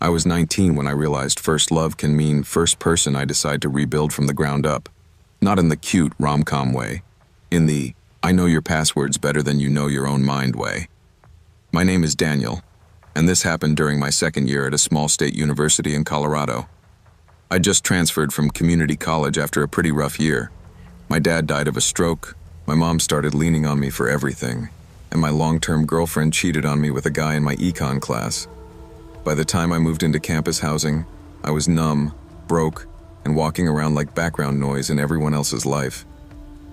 I was 19 when I realized first love can mean first person I decide to rebuild from the ground up. Not in the cute rom-com way. In the, I know your passwords better than you know your own mind way. My name is Daniel, and this happened during my second year at a small state university in Colorado. I just transferred from community college after a pretty rough year. My dad died of a stroke, my mom started leaning on me for everything, and my long-term girlfriend cheated on me with a guy in my econ class. By the time I moved into campus housing, I was numb, broke, and walking around like background noise in everyone else's life.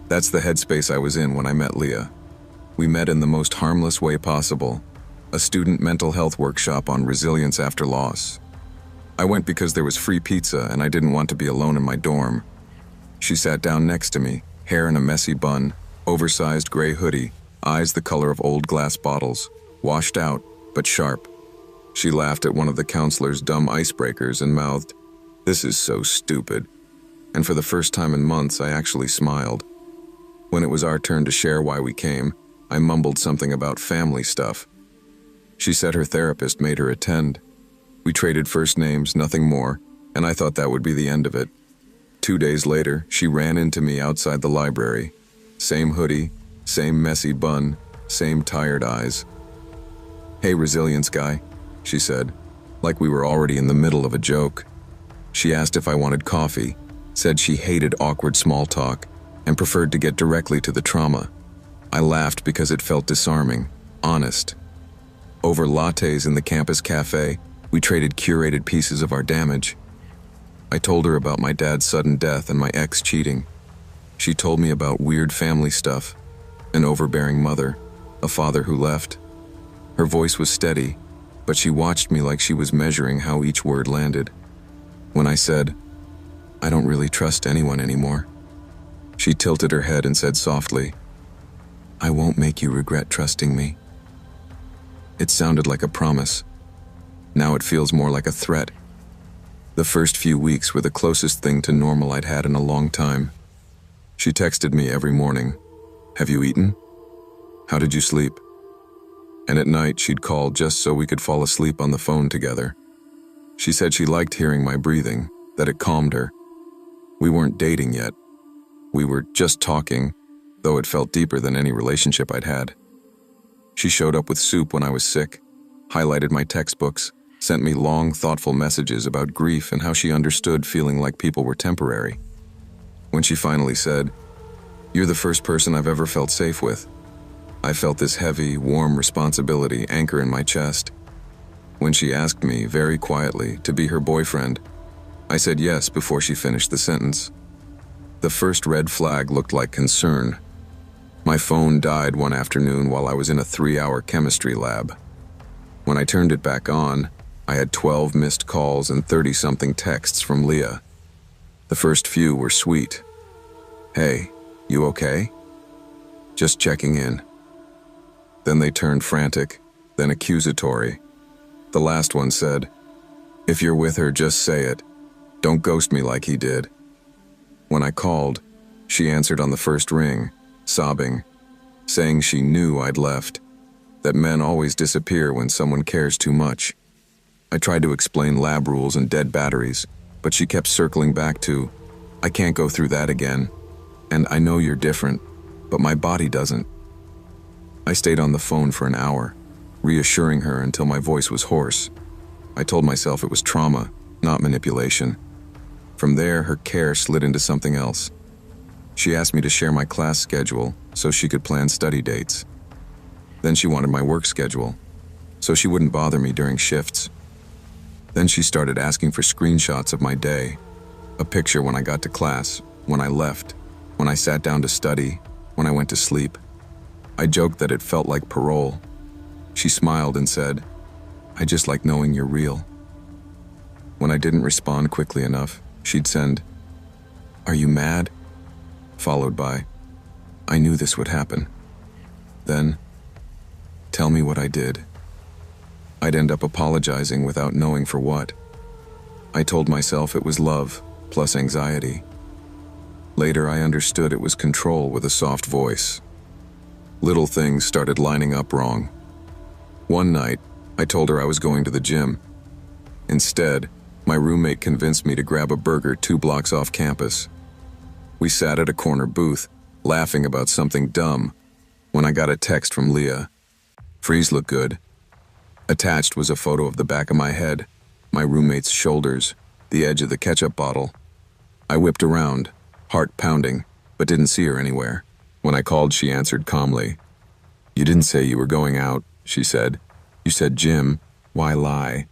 That's the headspace I was in when I met Leah. We met in the most harmless way possible, a student mental health workshop on resilience after loss. I went because there was free pizza and I didn't want to be alone in my dorm. She sat down next to me, hair in a messy bun, oversized gray hoodie, eyes the color of old glass bottles, washed out, but sharp. She laughed at one of the counselor's dumb icebreakers and mouthed, "This is so stupid." And for the first time in months, I actually smiled. When it was our turn to share why we came, I mumbled something about family stuff. She said her therapist made her attend. We traded first names, nothing more, and I thought that would be the end of it. 2 days later, she ran into me outside the library. Same hoodie, same messy bun, same tired eyes. "Hey, resilience guy," she said, like we were already in the middle of a joke. She asked if I wanted coffee, said she hated awkward small talk, and preferred to get directly to the trauma. I laughed because it felt disarming, honest. Over lattes in the campus cafe, we traded curated pieces of our damage. I told her about my dad's sudden death and my ex cheating. She told me about weird family stuff, an overbearing mother, a father who left. Her voice was steady, but she watched me like she was measuring how each word landed. When I said, "I don't really trust anyone anymore," she tilted her head and said softly, "I won't make you regret trusting me." It sounded like a promise. Now it feels more like a threat. The first few weeks were the closest thing to normal I'd had in a long time. She texted me every morning, "Have you eaten? How did you sleep?" And at night she'd call just so we could fall asleep on the phone together. She said she liked hearing my breathing, that it calmed her. We weren't dating yet. We were just talking, though it felt deeper than any relationship I'd had. She showed up with soup when I was sick, highlighted my textbooks, sent me long, thoughtful messages about grief and how she understood feeling like people were temporary. When she finally said, "You're the first person I've ever felt safe with," I felt this heavy, warm responsibility anchor in my chest. When she asked me, very quietly, to be her boyfriend, I said yes before she finished the sentence. The first red flag looked like concern. My phone died one afternoon while I was in a 3-hour chemistry lab. When I turned it back on, I had 12 missed calls and 30-something texts from Leah. The first few were sweet. "Hey, you okay? Just checking in." Then they turned frantic, then accusatory. The last one said, "If you're with her, just say it. Don't ghost me like he did." When I called, she answered on the first ring, sobbing, saying she knew I'd left, that men always disappear when someone cares too much. I tried to explain lab rules and dead batteries, but she kept circling back to, "I can't go through that again, and I know you're different, but my body doesn't." I stayed on the phone for an hour, reassuring her until my voice was hoarse. I told myself it was trauma, not manipulation. From there, her care slid into something else. She asked me to share my class schedule so she could plan study dates. Then she wanted my work schedule, so she wouldn't bother me during shifts. Then she started asking for screenshots of my day, a picture when I got to class, when I left, when I sat down to study, when I went to sleep. I joked that it felt like parole. She smiled and said, "I just like knowing you're real." When I didn't respond quickly enough, she'd send, "Are you mad?" followed by, "I knew this would happen." Then, "Tell me what I did." I'd end up apologizing without knowing for what. I told myself it was love, plus anxiety. Later, I understood it was control with a soft voice. Little things started lining up wrong. One night, I told her I was going to the gym. Instead, my roommate convinced me to grab a burger 2 blocks off campus. We sat at a corner booth, laughing about something dumb, when I got a text from Leah. "Freeze looked good." Attached was a photo of the back of my head, my roommate's shoulders, the edge of the ketchup bottle. I whipped around, heart pounding, but didn't see her anywhere. When I called, she answered calmly. "You didn't say you were going out," she said. "You said gym. Why lie?"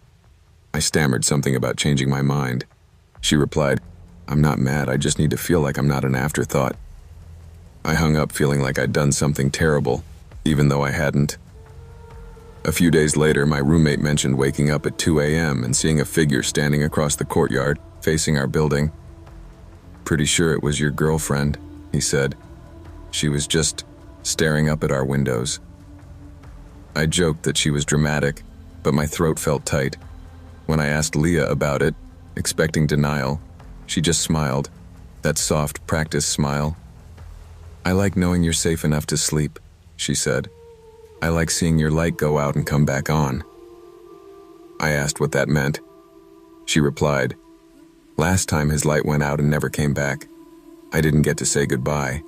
I stammered something about changing my mind. She replied, "I'm not mad, I just need to feel like I'm not an afterthought." I hung up feeling like I'd done something terrible, even though I hadn't. A few days later, my roommate mentioned waking up at 2 a.m. and seeing a figure standing across the courtyard, facing our building. "Pretty sure it was your girlfriend," he said. "She was just staring up at our windows." I joked that she was dramatic, but my throat felt tight. When I asked Leah about it, expecting denial, she just smiled, that soft practice smile. "I like knowing you're safe enough to sleep," she said. "I like seeing your light go out and come back on." I asked what that meant. She replied, "Last time his light went out and never came back. I didn't get to say goodbye."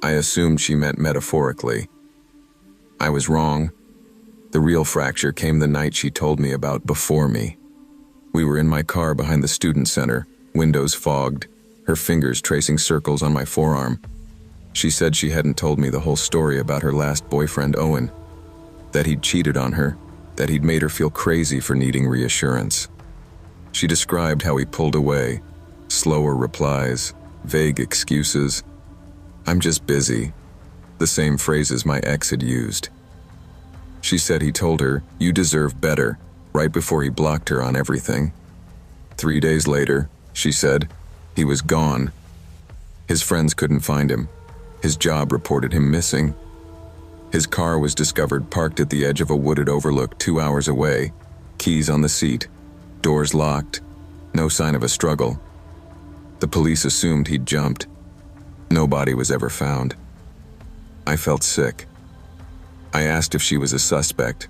I assumed she meant metaphorically. I was wrong. The real fracture came the night she told me about before me. We were in my car behind the student center, windows fogged, her fingers tracing circles on my forearm. She said she hadn't told me the whole story about her last boyfriend, Owen, that he'd cheated on her, that he'd made her feel crazy for needing reassurance. She described how he pulled away, slower replies, vague excuses. "I'm just busy," the same phrases my ex had used. She said he told her, "You deserve better," right before he blocked her on everything. 3 days later, she said, he was gone. His friends couldn't find him. His job reported him missing. His car was discovered parked at the edge of a wooded overlook 2 hours away, keys on the seat, doors locked, no sign of a struggle. The police assumed he'd jumped. No body was ever found. I felt sick. I asked if she was a suspect.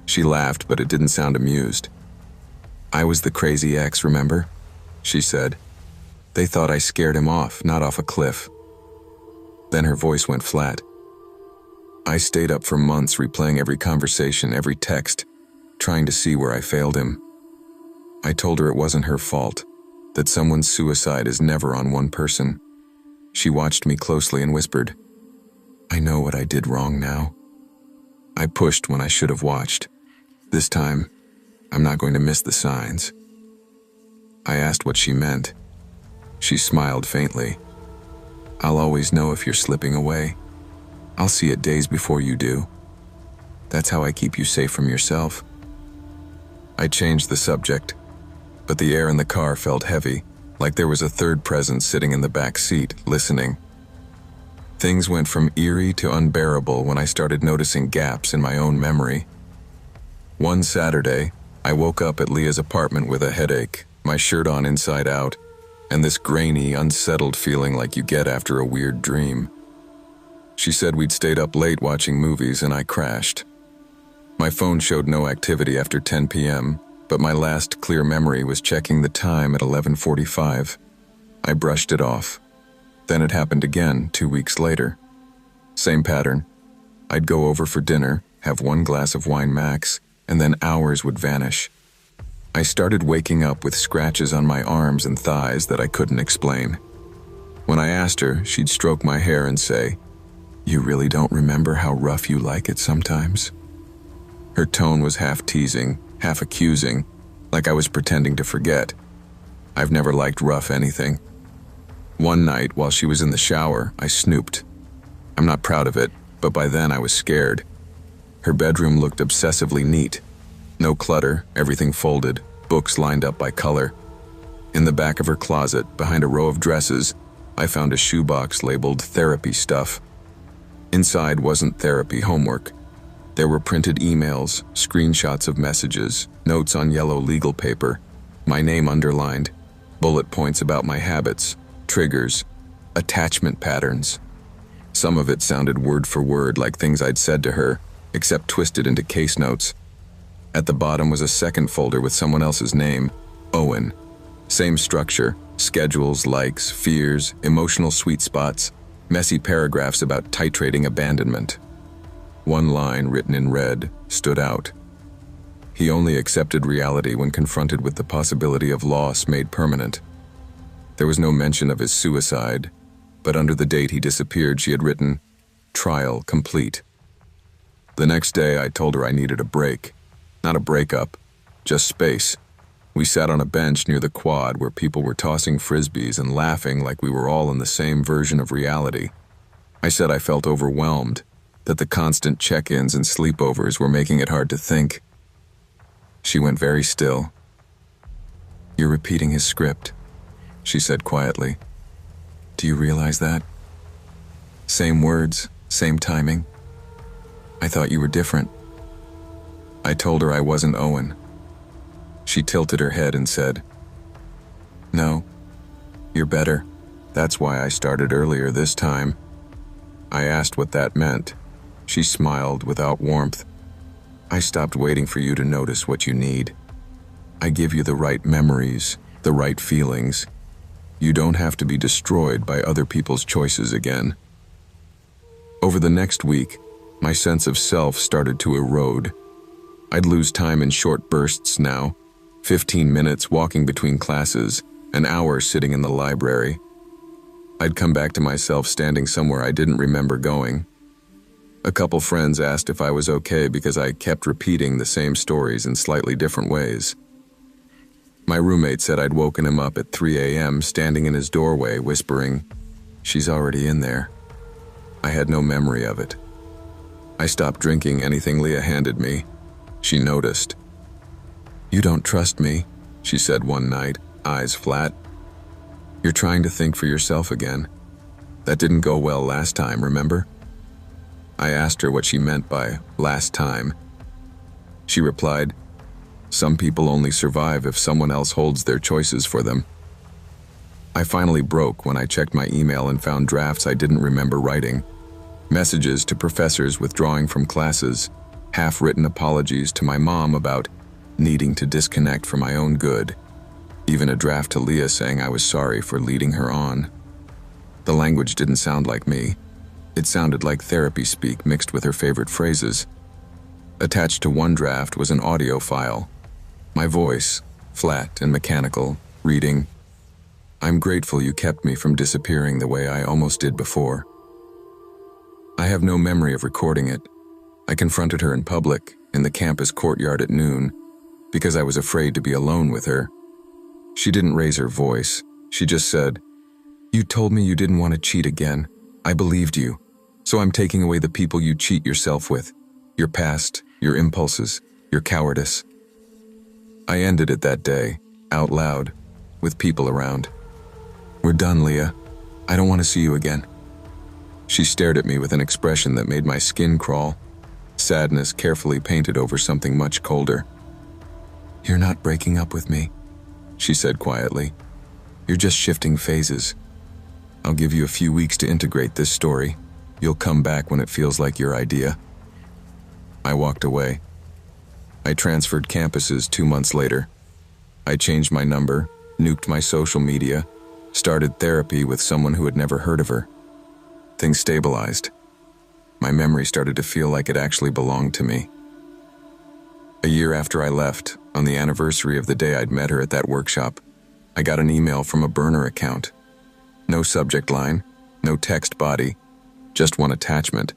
She laughed, but it didn't sound amused. "I was the crazy ex, remember?" she said. "They thought I scared him off, not off a cliff." Then her voice went flat. I stayed up for months replaying every conversation, every text, trying to see where I failed him. I told her it wasn't her fault, that someone's suicide is never on one person. She watched me closely and whispered, "I know what I did wrong now." I pushed when I should have watched. This time, I'm not going to miss the signs. I asked what she meant. She smiled faintly. "I'll always know if you're slipping away. I'll see it days before you do. That's how I keep you safe from yourself." I changed the subject, but the air in the car felt heavy, like there was a third presence sitting in the back seat, listening. Things went from eerie to unbearable when I started noticing gaps in my own memory. One Saturday, I woke up at Leah's apartment with a headache, my shirt on inside out, and this grainy, unsettled feeling like you get after a weird dream. She said we'd stayed up late watching movies and I crashed. My phone showed no activity after 10 p.m., but my last clear memory was checking the time at 11:45. I brushed it off. Then it happened again 2 weeks later. Same pattern. I'd go over for dinner, have 1 glass of wine max, and then hours would vanish. I started waking up with scratches on my arms and thighs that I couldn't explain. When I asked her, she'd stroke my hair and say, "You really don't remember how rough you like it sometimes?" Her tone was half teasing, half accusing, like I was pretending to forget. I've never liked rough anything. One night, while she was in the shower, I snooped. I'm not proud of it, but by then I was scared. Her bedroom looked obsessively neat. No clutter, everything folded, books lined up by color. In the back of her closet, behind a row of dresses, I found a shoebox labeled therapy stuff. Inside wasn't therapy homework. There were printed emails, screenshots of messages, notes on yellow legal paper, my name underlined, bullet points about my habits, triggers, attachment patterns. Some of it sounded word for word like things I'd said to her, except twisted into case notes. At the bottom was a second folder with someone else's name, Owen. Same structure, schedules, likes, fears, emotional sweet spots, messy paragraphs about titrating abandonment. One line written in red stood out. He only accepted reality when confronted with the possibility of loss made permanent. There was no mention of his suicide, but under the date he disappeared, she had written, "Trial complete." The next day, I told her I needed a break. Not a breakup, just space. We sat on a bench near the quad where people were tossing frisbees and laughing like we were all in the same version of reality. I said I felt overwhelmed, that the constant check-ins and sleepovers were making it hard to think. She went very still. "You're repeating his script," she said quietly. "Do you realize that? Same words, same timing. I thought you were different." I told her I wasn't Owen. She tilted her head and said, "No, you're better. That's why I started earlier this time." I asked what that meant. She smiled without warmth. "I stopped waiting for you to notice what you need. I give you the right memories, the right feelings. You don't have to be destroyed by other people's choices again." Over the next week, my sense of self started to erode. I'd lose time in short bursts now, 15 minutes walking between classes, an hour sitting in the library. I'd come back to myself standing somewhere I didn't remember going. A couple friends asked if I was okay because I kept repeating the same stories in slightly different ways. My roommate said I'd woken him up at 3 a.m. standing in his doorway whispering, "She's already in there." I had no memory of it. I stopped drinking anything Leah handed me. She noticed. "You don't trust me," she said one night, eyes flat. "You're trying to think for yourself again. That didn't go well last time, remember?" I asked her what she meant by last time. She replied, "Some people only survive if someone else holds their choices for them." I finally broke when I checked my email and found drafts I didn't remember writing. Messages to professors withdrawing from classes, half-written apologies to my mom about needing to disconnect for my own good, even a draft to Leah saying I was sorry for leading her on. The language didn't sound like me. It sounded like therapy speak mixed with her favorite phrases. Attached to one draft was an audio file. My voice, flat and mechanical, reading, "I'm grateful you kept me from disappearing the way I almost did before." I have no memory of recording it. I confronted her in public, in the campus courtyard at noon, because I was afraid to be alone with her. She didn't raise her voice. She just said, "You told me you didn't want to cheat again. I believed you. So I'm taking away the people you cheat yourself with. Your past, your impulses, your cowardice." I ended it that day, out loud, with people around. "We're done, Leah. I don't want to see you again." She stared at me with an expression that made my skin crawl, sadness carefully painted over something much colder. "You're not breaking up with me," she said quietly. "You're just shifting phases. I'll give you a few weeks to integrate this story. You'll come back when it feels like your idea." I walked away. I transferred campuses 2 months later. I changed my number, nuked my social media, started therapy with someone who had never heard of her. Things stabilized. My memory started to feel like it actually belonged to me. A year after I left, on the anniversary of the day I'd met her at that workshop, I got an email from a burner account. No subject line, no text body, just one attachment,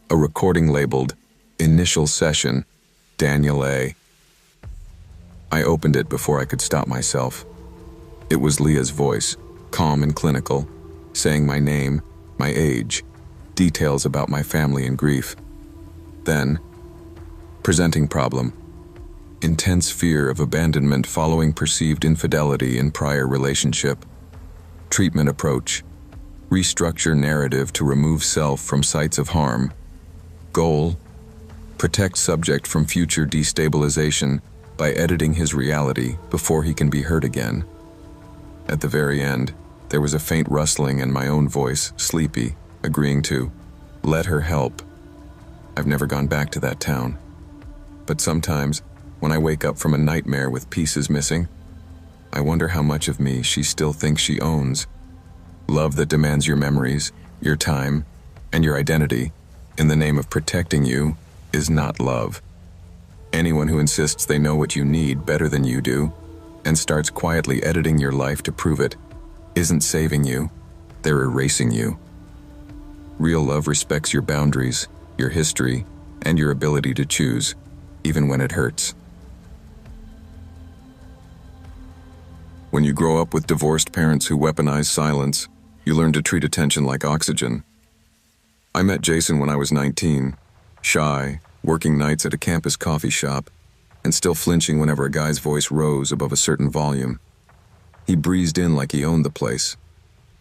a recording labeled, "Initial Session, Daniel A." I opened it before I could stop myself. It was Leah's voice, calm and clinical, saying my name, my age, details about my family and grief. Then, presenting problem. Intense fear of abandonment following perceived infidelity in prior relationship. Treatment approach. Restructure narrative to remove self from sites of harm. Goal. Protect subject from future destabilization by editing his reality before he can be hurt again. At the very end, there was a faint rustling and my own voice, sleepy, agreeing to let her help. I've never gone back to that town. But sometimes, When I wake up from a nightmare with pieces missing, I wonder how much of me she still thinks she owns. Love that demands your memories, your time, and your identity in the name of protecting you is not love. Anyone who insists they know what you need better than you do and starts quietly editing your life to prove it isn't saving you, they're erasing you. Real love respects your boundaries, your history, and your ability to choose, even when it hurts. When you grow up with divorced parents who weaponize silence, you learn to treat attention like oxygen. I met Jason when I was 19, shy, working nights at a campus coffee shop, and still flinching whenever a guy's voice rose above a certain volume. He breezed in like he owned the place.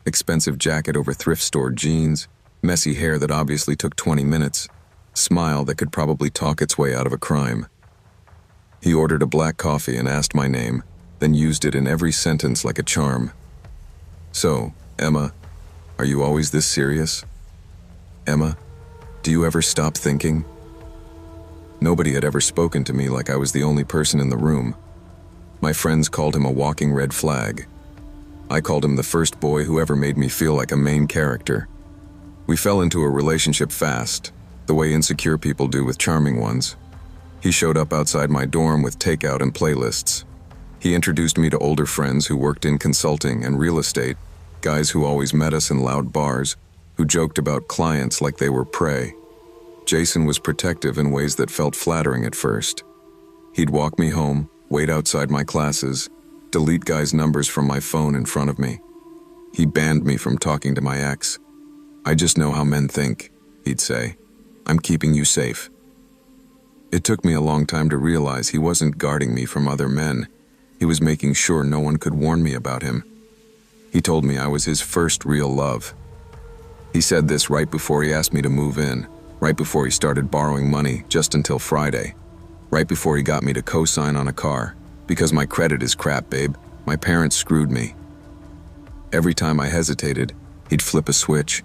Expensive jacket over thrift store jeans, messy hair that obviously took 20 minutes, smile that could probably talk its way out of a crime. He ordered a black coffee and asked my name, then used it in every sentence like a charm. "So, Emma, are you always this serious? Emma, do you ever stop thinking?" Nobody had ever spoken to me like I was the only person in the room. My friends called him a walking red flag. I called him the first boy who ever made me feel like a main character. We fell into a relationship fast, the way insecure people do with charming ones. He showed up outside my dorm with takeout and playlists. He introduced me to older friends who worked in consulting and real estate, guys who always met us in loud bars, who joked about clients like they were prey. Jason was protective in ways that felt flattering at first. He'd walk me home, wait outside my classes, delete guys' numbers from my phone in front of me. He banned me from talking to my ex. "I just know how men think," he'd say. "I'm keeping you safe." It took me a long time to realize he wasn't guarding me from other men. He was making sure no one could warn me about him. He told me I was his first real love. He said this right before he asked me to move in, right before he started borrowing money just until Friday, right before he got me to co-sign on a car, because my credit is crap, babe. My parents screwed me. Every time I hesitated, he'd flip a switch.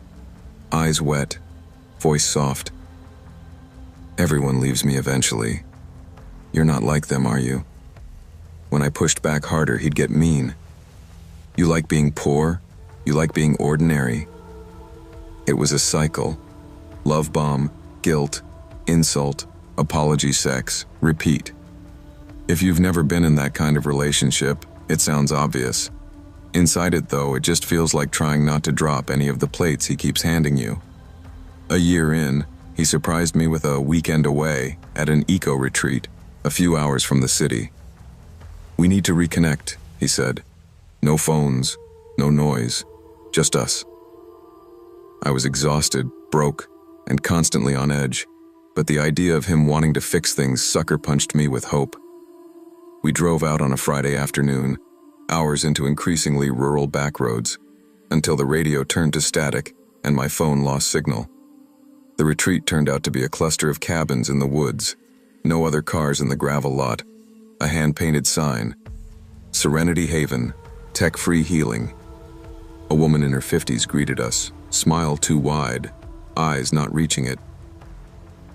Eyes wet, voice soft. "Everyone leaves me eventually. You're not like them, are you?" When I pushed back harder, he'd get mean. "You like being poor? You like being ordinary?" It was a cycle. Love bomb, guilt, insult, apology sex, repeat. If you've never been in that kind of relationship, it sounds obvious. Inside it, though, it just feels like trying not to drop any of the plates he keeps handing you. A year in, he surprised me with a weekend away at an eco-retreat, a few hours from the city. "We need to reconnect," he said. "No phones, no noise, just us." I was exhausted, broke, and constantly on edge, but the idea of him wanting to fix things sucker-punched me with hope. We drove out on a Friday afternoon, hours into increasingly rural backroads, until the radio turned to static and my phone lost signal. The retreat turned out to be a cluster of cabins in the woods, no other cars in the gravel lot, a hand-painted sign, "Serenity Haven, Tech-Free Healing." A woman in her 50s greeted us, smile too wide, eyes not reaching it.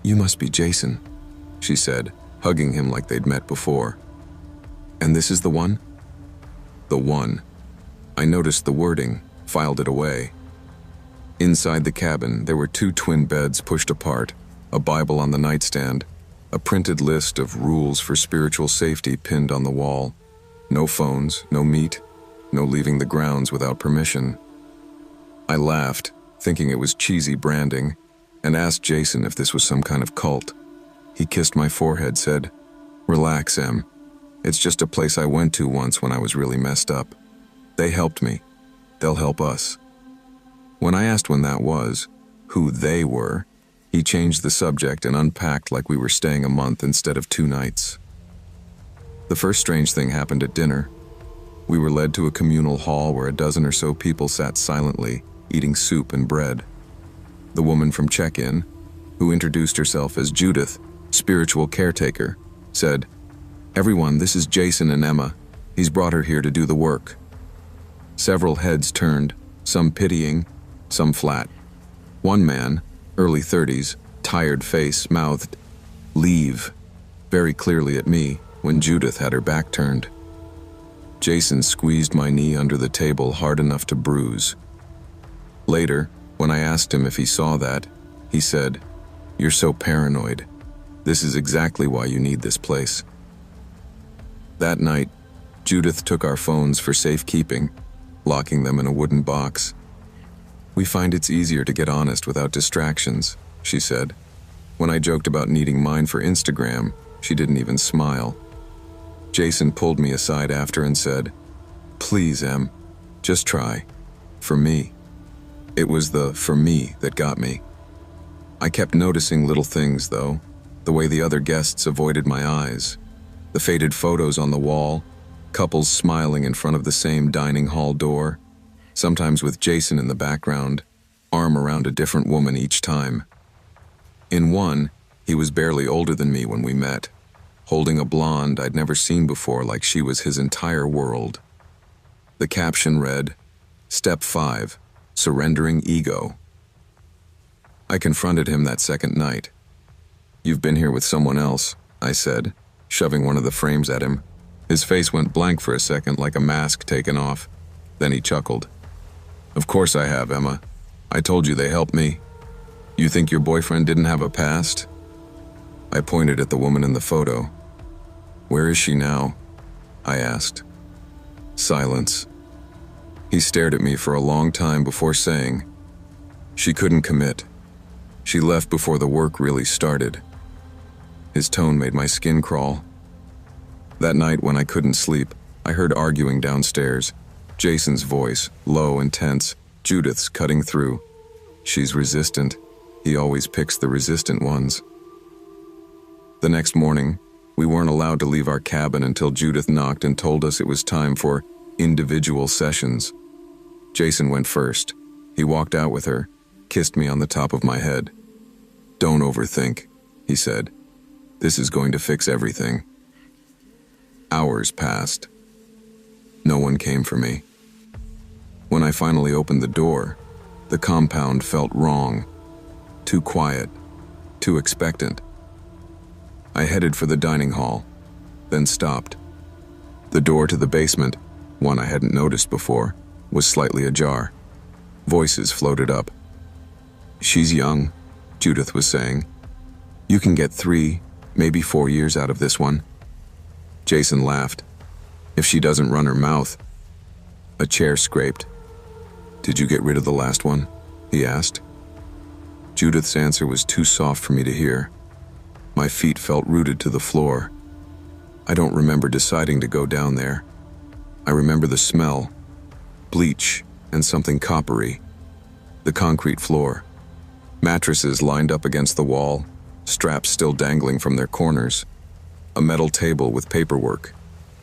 "You must be Jason," she said, hugging him like they'd met before. "And this is the one?" The one. I noticed the wording, filed it away. Inside the cabin, there were 2 twin beds pushed apart, a Bible on the nightstand, a printed list of rules for spiritual safety pinned on the wall. No phones, no meat, no leaving the grounds without permission. I laughed, thinking it was cheesy branding, and asked Jason if this was some kind of cult. He kissed my forehead, said, "Relax, Em. It's just a place I went to once when I was really messed up. They helped me. They'll help us." When I asked when that was, who they were, he changed the subject and unpacked like we were staying a month instead of 2 nights. The first strange thing happened at dinner. We were led to a communal hall where a dozen or so people sat silently, eating soup and bread. The woman from check-in, who introduced herself as Judith, spiritual caretaker, said, "Everyone, this is Jason and Emma. He's brought her here to do the work." Several heads turned, some pitying, some flat. One man, early 30s, tired face, mouthed, "Leave," very clearly at me, when Judith had her back turned. Jason squeezed my knee under the table hard enough to bruise. Later, when I asked him if he saw that, he said, "You're so paranoid. This is exactly why you need this place." That night, Judith took our phones for safekeeping, locking them in a wooden box. "We find it's easier to get honest without distractions," she said. When I joked about needing mine for Instagram, she didn't even smile. Jason pulled me aside after and said, "Please, Em, just try. For me." It was the "for me" that got me. I kept noticing little things, though. The way the other guests avoided my eyes. The faded photos on the wall. Couples smiling in front of the same dining hall door. Sometimes with Jason in the background, arm around a different woman each time. In one, he was barely older than me when we met, holding a blonde I'd never seen before like she was his entire world. The caption read, "Step 5, Surrendering Ego." I confronted him that second night. "You've been here with someone else," I said, shoving one of the frames at him. His face went blank for a second like a mask taken off. Then he chuckled. "Of course I have, Emma. I told you they helped me. You think your boyfriend didn't have a past?" I pointed at the woman in the photo. "Where is she now?" I asked. Silence. He stared at me for a long time before saying, "She couldn't commit. She left before the work really started." His tone made my skin crawl. That night when I couldn't sleep, I heard arguing downstairs. Jason's voice, low and tense, Judith's cutting through. "She's resistant. He always picks the resistant ones." The next morning, we weren't allowed to leave our cabin until Judith knocked and told us it was time for individual sessions. Jason went first. He walked out with her, kissed me on the top of my head. "Don't overthink," he said. "This is going to fix everything." Hours passed. No one came for me. When I finally opened the door, the compound felt wrong. Too quiet, too expectant. I headed for the dining hall, then stopped. The door to the basement, one I hadn't noticed before, was slightly ajar. Voices floated up. "She's young," Judith was saying. "You can get 3, maybe 4 years out of this one." Jason laughed. "If she doesn't run her mouth." A chair scraped. "Did you get rid of the last one?" he asked. Judith's answer was too soft for me to hear. My feet felt rooted to the floor. I don't remember deciding to go down there. I remember the smell, bleach and something coppery. The concrete floor. Mattresses lined up against the wall, straps still dangling from their corners. A metal table with paperwork,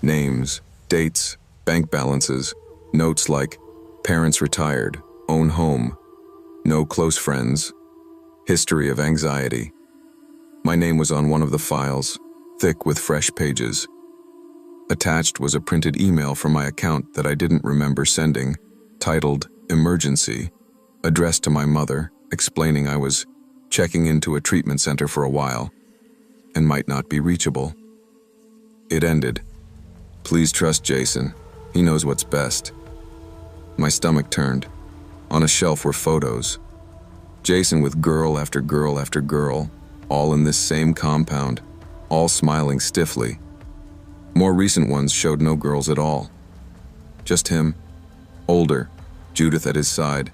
names, dates, bank balances, notes like "parents retired, own home, no close friends, history of anxiety." My name was on one of the files, thick with fresh pages. Attached was a printed email from my account that I didn't remember sending, titled "Emergency," addressed to my mother, explaining I was checking into a treatment center for a while and might not be reachable. It ended, "Please trust Jason. He knows what's best." My stomach turned. On a shelf were photos. Jason with girl after girl after girl, all in this same compound, all smiling stiffly. More recent ones showed no girls at all. Just him, older, Judith at his side,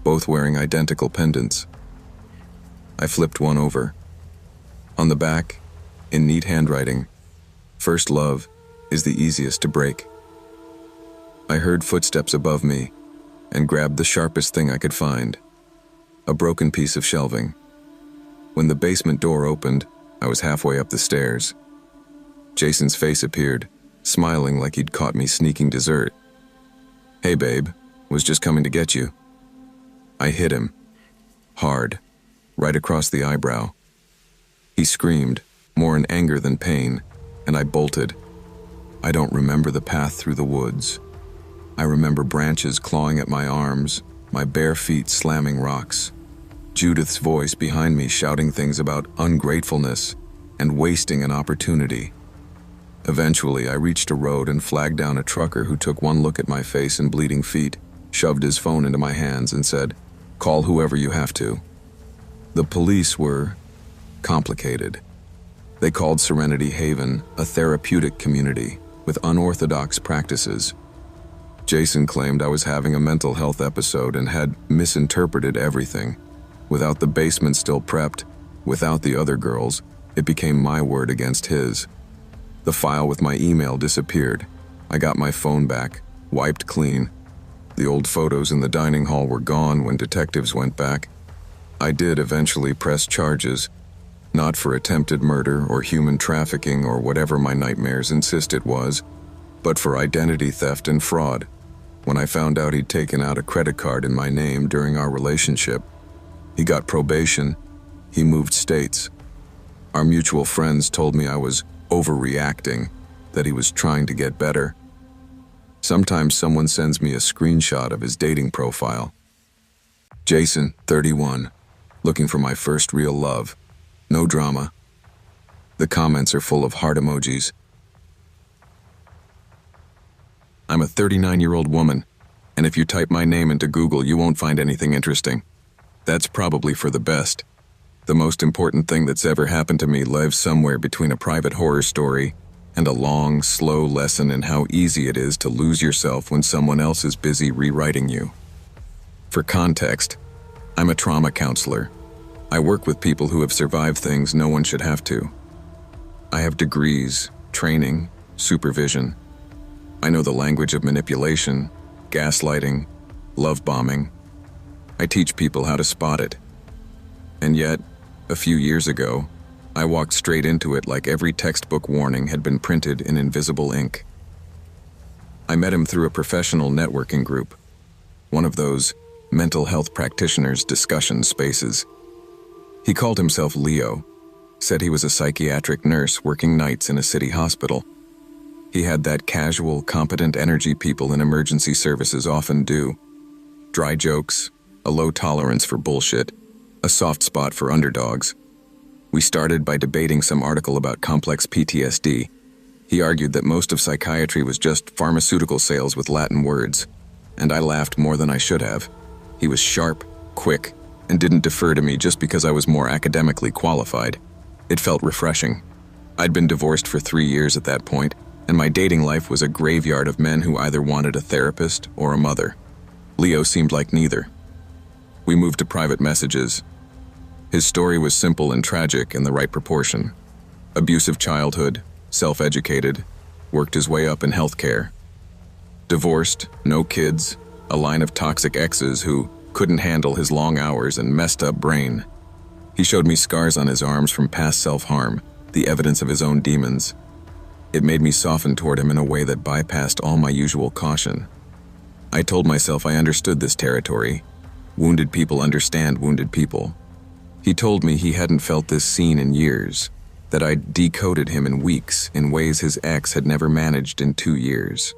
both wearing identical pendants. I flipped one over. On the back, in neat handwriting, "First love is the easiest to break." I heard footsteps above me and grabbed the sharpest thing I could find, a broken piece of shelving. When the basement door opened, I was halfway up the stairs. Jason's face appeared, smiling like he'd caught me sneaking dessert. "Hey babe, was just coming to get you." I hit him, hard, right across the eyebrow. He screamed, more in anger than pain, and I bolted. I don't remember the path through the woods. I remember branches clawing at my arms, my bare feet slamming rocks. Judith's voice behind me shouting things about ungratefulness and wasting an opportunity. Eventually, I reached a road and flagged down a trucker who took one look at my face and bleeding feet, shoved his phone into my hands and said, "Call whoever you have to." The police were complicated. They called Serenity Haven a therapeutic community with unorthodox practices. Jason claimed I was having a mental health episode and had misinterpreted everything. Without the basement still prepped, without the other girls, it became my word against his. The file with my email disappeared. I got my phone back, wiped clean. The old photos in the dining hall were gone when detectives went back. I did eventually press charges, not for attempted murder or human trafficking or whatever my nightmares insist it was, but for identity theft and fraud. When I found out he'd taken out a credit card in my name during our relationship, he got probation. He moved states. Our mutual friends told me I was overreacting, that he was trying to get better. Sometimes someone sends me a screenshot of his dating profile. Jason, 31, looking for my first real love. No drama. The comments are full of heart emojis. I'm a 39-year-old woman, and if you type my name into Google, you won't find anything interesting. That's probably for the best. The most important thing that's ever happened to me lives somewhere between a private horror story and a long, slow lesson in how easy it is to lose yourself when someone else is busy rewriting you. For context, I'm a trauma counselor. I work with people who have survived things no one should have to. I have degrees, training, supervision. I know the language of manipulation, gaslighting, love bombing. I teach people how to spot it. And yet, a few years ago, I walked straight into it like every textbook warning had been printed in invisible ink. I met him through a professional networking group, one of those mental health practitioners' discussion spaces. He called himself Leo, said he was a psychiatric nurse working nights in a city hospital. He had that casual, competent energy people in emergency services often do. Dry jokes, a low tolerance for bullshit, a soft spot for underdogs. We started by debating some article about complex PTSD. He argued that most of psychiatry was just pharmaceutical sales with Latin words, and I laughed more than I should have. He was sharp, quick, and didn't defer to me just because I was more academically qualified. It felt refreshing. I'd been divorced for 3 years at that point, and my dating life was a graveyard of men who either wanted a therapist or a mother. Leo seemed like neither. We moved to private messages. His story was simple and tragic in the right proportion. Abusive childhood, self-educated, worked his way up in healthcare. Divorced, no kids, a line of toxic exes who couldn't handle his long hours and messed up brain. He showed me scars on his arms from past self-harm, the evidence of his own demons. It made me soften toward him in a way that bypassed all my usual caution. I told myself I understood this territory. Wounded people understand wounded people. He told me he hadn't felt this seen in years, that I'd decoded him in weeks in ways his ex had never managed in 2 years.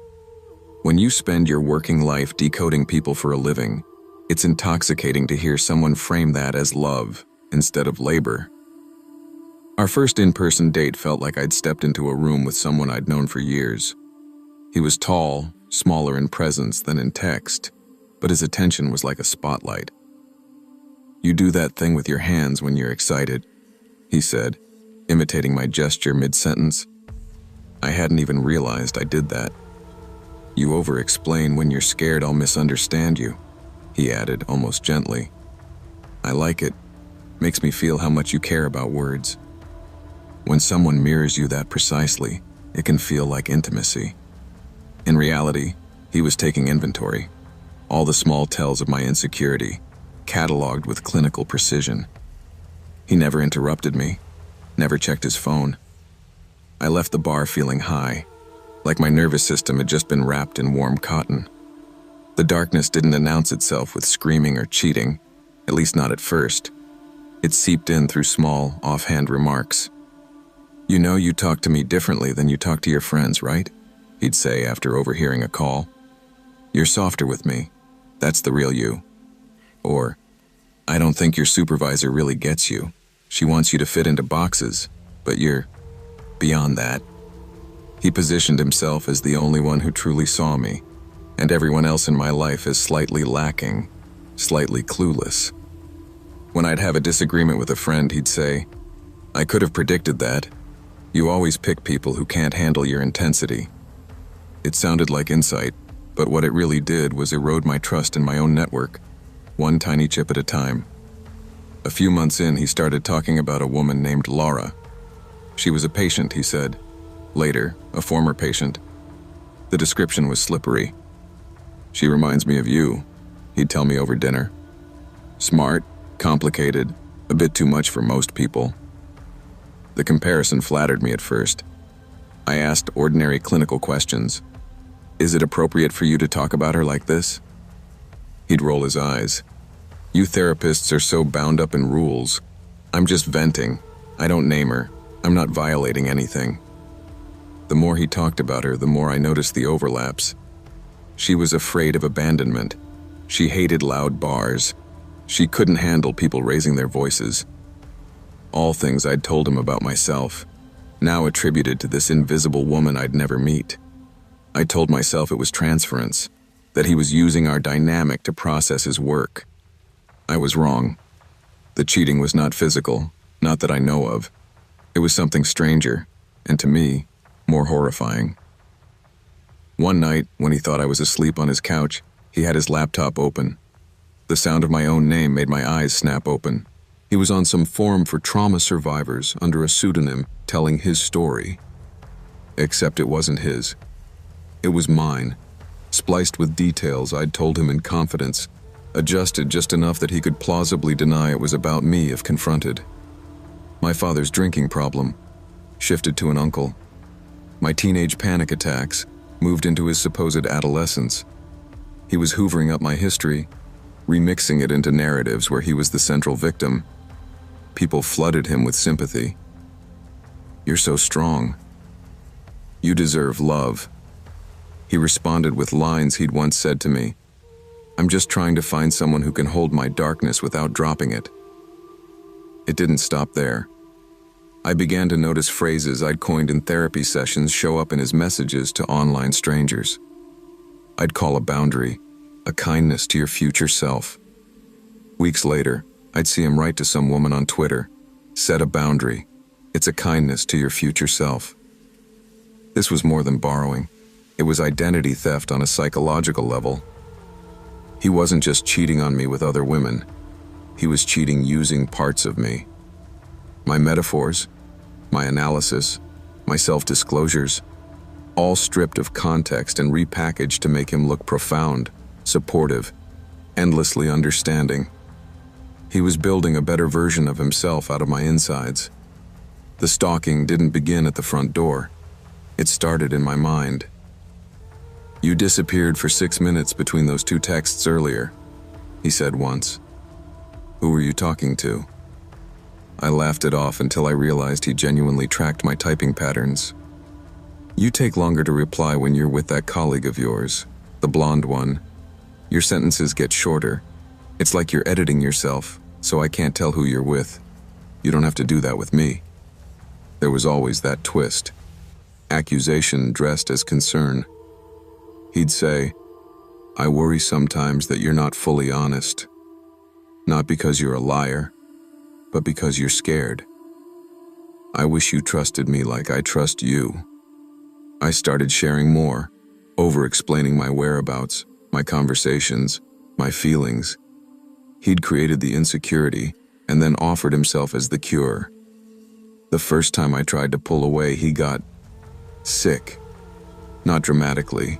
When you spend your working life decoding people for a living, it's intoxicating to hear someone frame that as love instead of labor. Our first in-person date felt like I'd stepped into a room with someone I'd known for years. He was tall, smaller in presence than in text, but his attention was like a spotlight. "You do that thing with your hands when you're excited," he said, imitating my gesture mid-sentence. I hadn't even realized I did that. "You over-explain when you're scared I'll misunderstand you," he added almost gently. "I like it. Makes me feel how much you care about words." When someone mirrors you that precisely, it can feel like intimacy. In reality, he was taking inventory. All the small tells of my insecurity, cataloged with clinical precision. He never interrupted me, never checked his phone. I left the bar feeling high, like my nervous system had just been wrapped in warm cotton. The darkness didn't announce itself with screaming or cheating, at least not at first. It seeped in through small, offhand remarks. "You know you talk to me differently than you talk to your friends, right?" he'd say after overhearing a call. "You're softer with me. That's the real you." Or, "I don't think your supervisor really gets you. She wants you to fit into boxes, but you're beyond that." He positioned himself as the only one who truly saw me, and everyone else in my life as slightly lacking, slightly clueless. When I'd have a disagreement with a friend, he'd say, "I could have predicted that. You always pick people who can't handle your intensity." It sounded like insight, but what it really did was erode my trust in my own network, one tiny chip at a time. A few months in, he started talking about a woman named Laura. She was a patient, he said. Later, a former patient. The description was slippery. "She reminds me of you," he'd tell me over dinner. "Smart, complicated, a bit too much for most people." The comparison flattered me at first. I asked ordinary clinical questions. "Is it appropriate for you to talk about her like this?" He'd roll his eyes. "You therapists are so bound up in rules. I'm just venting. I don't name her. I'm not violating anything." The more he talked about her, the more I noticed the overlaps. She was afraid of abandonment. She hated loud bars. She couldn't handle people raising their voices. All things I'd told him about myself, now attributed to this invisible woman I'd never meet. I told myself it was transference, that he was using our dynamic to process his work. I was wrong. The cheating was not physical, not that I know of. It was something stranger, and to me, more horrifying. One night, when he thought I was asleep on his couch, he had his laptop open. The sound of my own name made my eyes snap open. He was on some forum for trauma survivors under a pseudonym telling his story. Except it wasn't his. It was mine, spliced with details I'd told him in confidence, adjusted just enough that he could plausibly deny it was about me if confronted. My father's drinking problem shifted to an uncle. My teenage panic attacks moved into his supposed adolescence. He was hoovering up my history, remixing it into narratives where he was the central victim. People flooded him with sympathy. "You're so strong. You deserve love." He responded with lines he'd once said to me. "I'm just trying to find someone who can hold my darkness without dropping it." It didn't stop there. I began to notice phrases I'd coined in therapy sessions show up in his messages to online strangers. I'd call a boundary, a kindness to your future self. Weeks later, I'd see him write to some woman on Twitter, "Set a boundary. It's a kindness to your future self." This was more than borrowing. It was identity theft on a psychological level. He wasn't just cheating on me with other women. He was cheating using parts of me. My metaphors, my analysis, my self-disclosures, all stripped of context and repackaged to make him look profound, supportive, endlessly understanding. He was building a better version of himself out of my insides. The stalking didn't begin at the front door. It started in my mind. "You disappeared for 6 minutes between those 2 texts earlier," he said once. "Who were you talking to?" I laughed it off until I realized he genuinely tracked my typing patterns. "You take longer to reply when you're with that colleague of yours, the blonde one. Your sentences get shorter. It's like you're editing yourself, so I can't tell who you're with. You don't have to do that with me." There was always that twist. Accusation dressed as concern. He'd say, "I worry sometimes that you're not fully honest. Not because you're a liar, but because you're scared. I wish you trusted me like I trust you." I started sharing more, over-explaining my whereabouts, my conversations, my feelings. He'd created the insecurity and then offered himself as the cure. The first time I tried to pull away, he got sick. Not dramatically.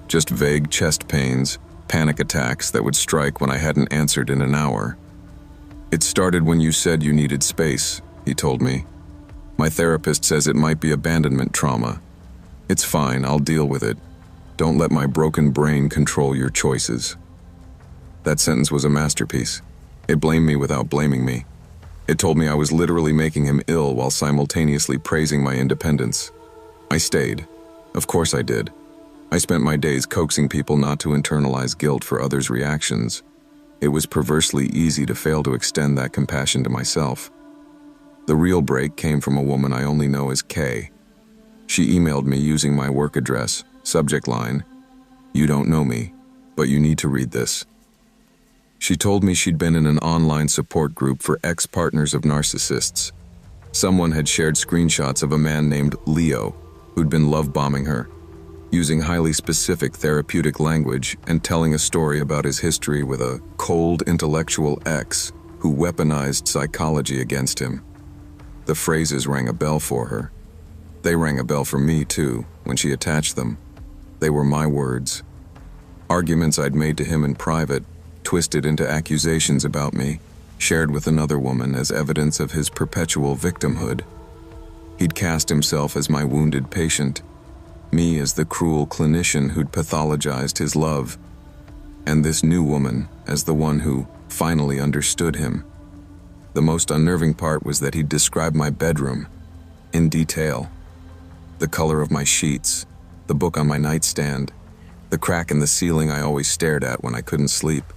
Just vague chest pains, panic attacks that would strike when I hadn't answered in an hour. "It started when you said you needed space," he told me. "My therapist says it might be abandonment trauma. It's fine, I'll deal with it. Don't let my broken brain control your choices." That sentence was a masterpiece. It blamed me without blaming me. It told me I was literally making him ill while simultaneously praising my independence. I stayed. Of course I did. I spent my days coaxing people not to internalize guilt for others' reactions. It was perversely easy to fail to extend that compassion to myself. The real break came from a woman I only know as Kay. She emailed me using my work address, subject line, "You don't know me, but you need to read this." She told me she'd been in an online support group for ex-partners of narcissists. Someone had shared screenshots of a man named Leo who'd been love-bombing her, using highly specific therapeutic language and telling a story about his history with a cold intellectual ex who weaponized psychology against him. The phrases rang a bell for her. They rang a bell for me too, when she attached them. They were my words. Arguments I'd made to him in private, twisted into accusations about me, shared with another woman as evidence of his perpetual victimhood. He'd cast himself as my wounded patient, me as the cruel clinician who'd pathologized his love, and this new woman as the one who finally understood him. The most unnerving part was that he'd described my bedroom in detail. The color of my sheets, the book on my nightstand, the crack in the ceiling I always stared at when I couldn't sleep.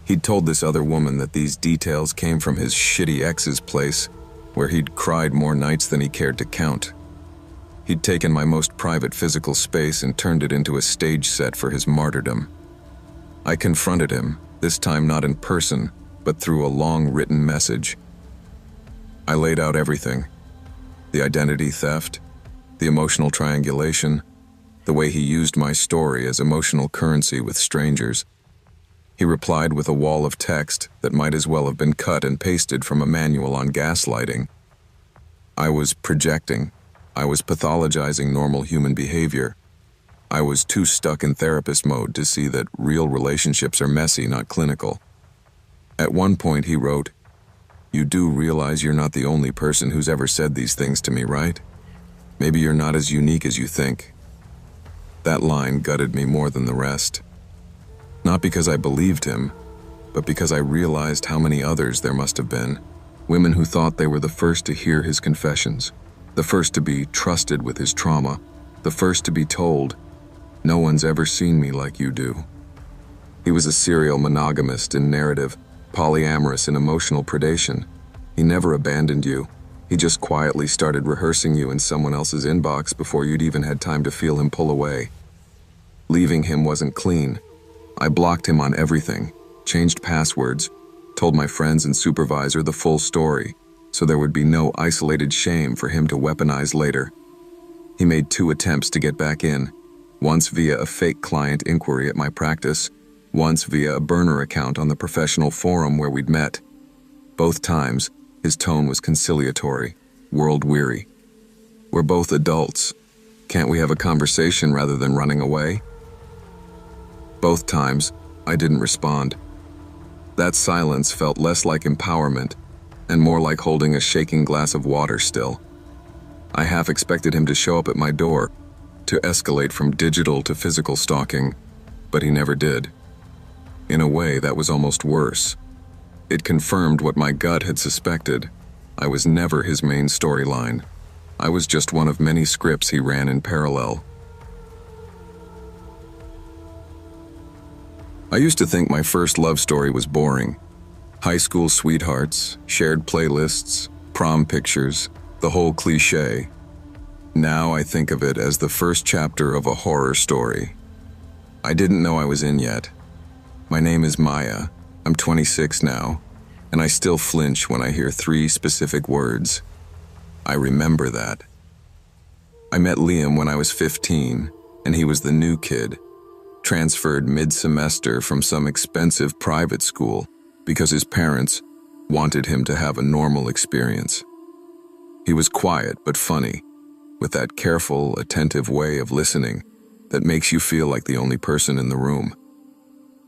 He'd told this other woman that these details came from his shitty ex's place, where he'd cried more nights than he cared to count. He'd taken my most private physical space and turned it into a stage set for his martyrdom. I confronted him, this time not in person, but through a long written message. I laid out everything: the identity theft, the emotional triangulation, the way he used my story as emotional currency with strangers. He replied with a wall of text that might as well have been cut and pasted from a manual on gaslighting. I was projecting. I was pathologizing normal human behavior. I was too stuck in therapist mode to see that real relationships are messy, not clinical. At one point he wrote, "You do realize you're not the only person who's ever said these things to me, right? Maybe you're not as unique as you think." That line gutted me more than the rest. Not because I believed him, but because I realized how many others there must have been. Women who thought they were the first to hear his confessions, the first to be trusted with his trauma, the first to be told, "No one's ever seen me like you do." He was a serial monogamist in narrative, polyamorous in emotional predation. He never abandoned you. He just quietly started rehearsing you in someone else's inbox before you'd even had time to feel him pull away. Leaving him wasn't clean. I blocked him on everything, changed passwords, told my friends and supervisor the full story, so there would be no isolated shame for him to weaponize later. He made 2 attempts to get back in, once via a fake client inquiry at my practice, once via a burner account on the professional forum where we'd met. Both times, his tone was conciliatory, world-weary. "We're both adults. Can't we have a conversation rather than running away?" Both times, I didn't respond. That silence felt less like empowerment and more like holding a shaking glass of water still. I half expected him to show up at my door, to escalate from digital to physical stalking, but he never did. In a way, that was almost worse. It confirmed what my gut had suspected. I was never his main storyline. I was just one of many scripts he ran in parallel. I used to think my first love story was boring. High school sweethearts, shared playlists, prom pictures, the whole cliché. Now I think of it as the first chapter of a horror story. I didn't know I was in yet. My name is Maya. I'm 26 now, and I still flinch when I hear 3 specific words. I remember that. I met Liam when I was 15, and he was the new kid, transferred mid-semester from some expensive private school because his parents wanted him to have a normal experience. He was quiet but funny, with that careful, attentive way of listening that makes you feel like the only person in the room.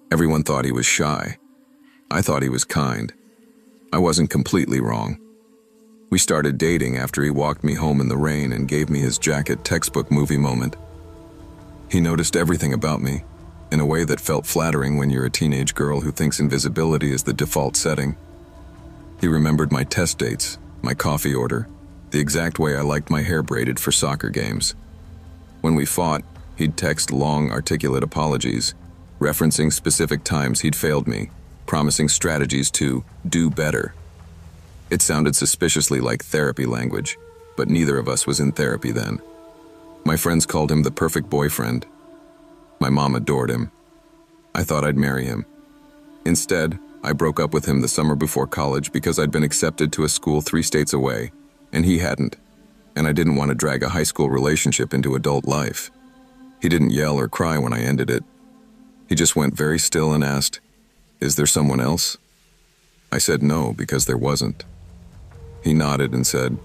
Everyone thought he was shy. I thought he was kind. I wasn't completely wrong. We started dating after he walked me home in the rain and gave me his jacket textbook movie moment. He noticed everything about me, in a way that felt flattering when you're a teenage girl who thinks invisibility is the default setting. He remembered my test dates, my coffee order, the exact way I liked my hair braided for soccer games. When we fought, he'd text long, articulate apologies, referencing specific times he'd failed me, promising strategies to do better. It sounded suspiciously like therapy language, but neither of us was in therapy then. My friends called him the perfect boyfriend. My mom adored him. I thought I'd marry him. Instead, I broke up with him the summer before college because I'd been accepted to a school 3 states away, and he hadn't, and I didn't want to drag a high school relationship into adult life. He didn't yell or cry when I ended it. He just went very still and asked, "Is there someone else?" I said no, because there wasn't. He nodded and said,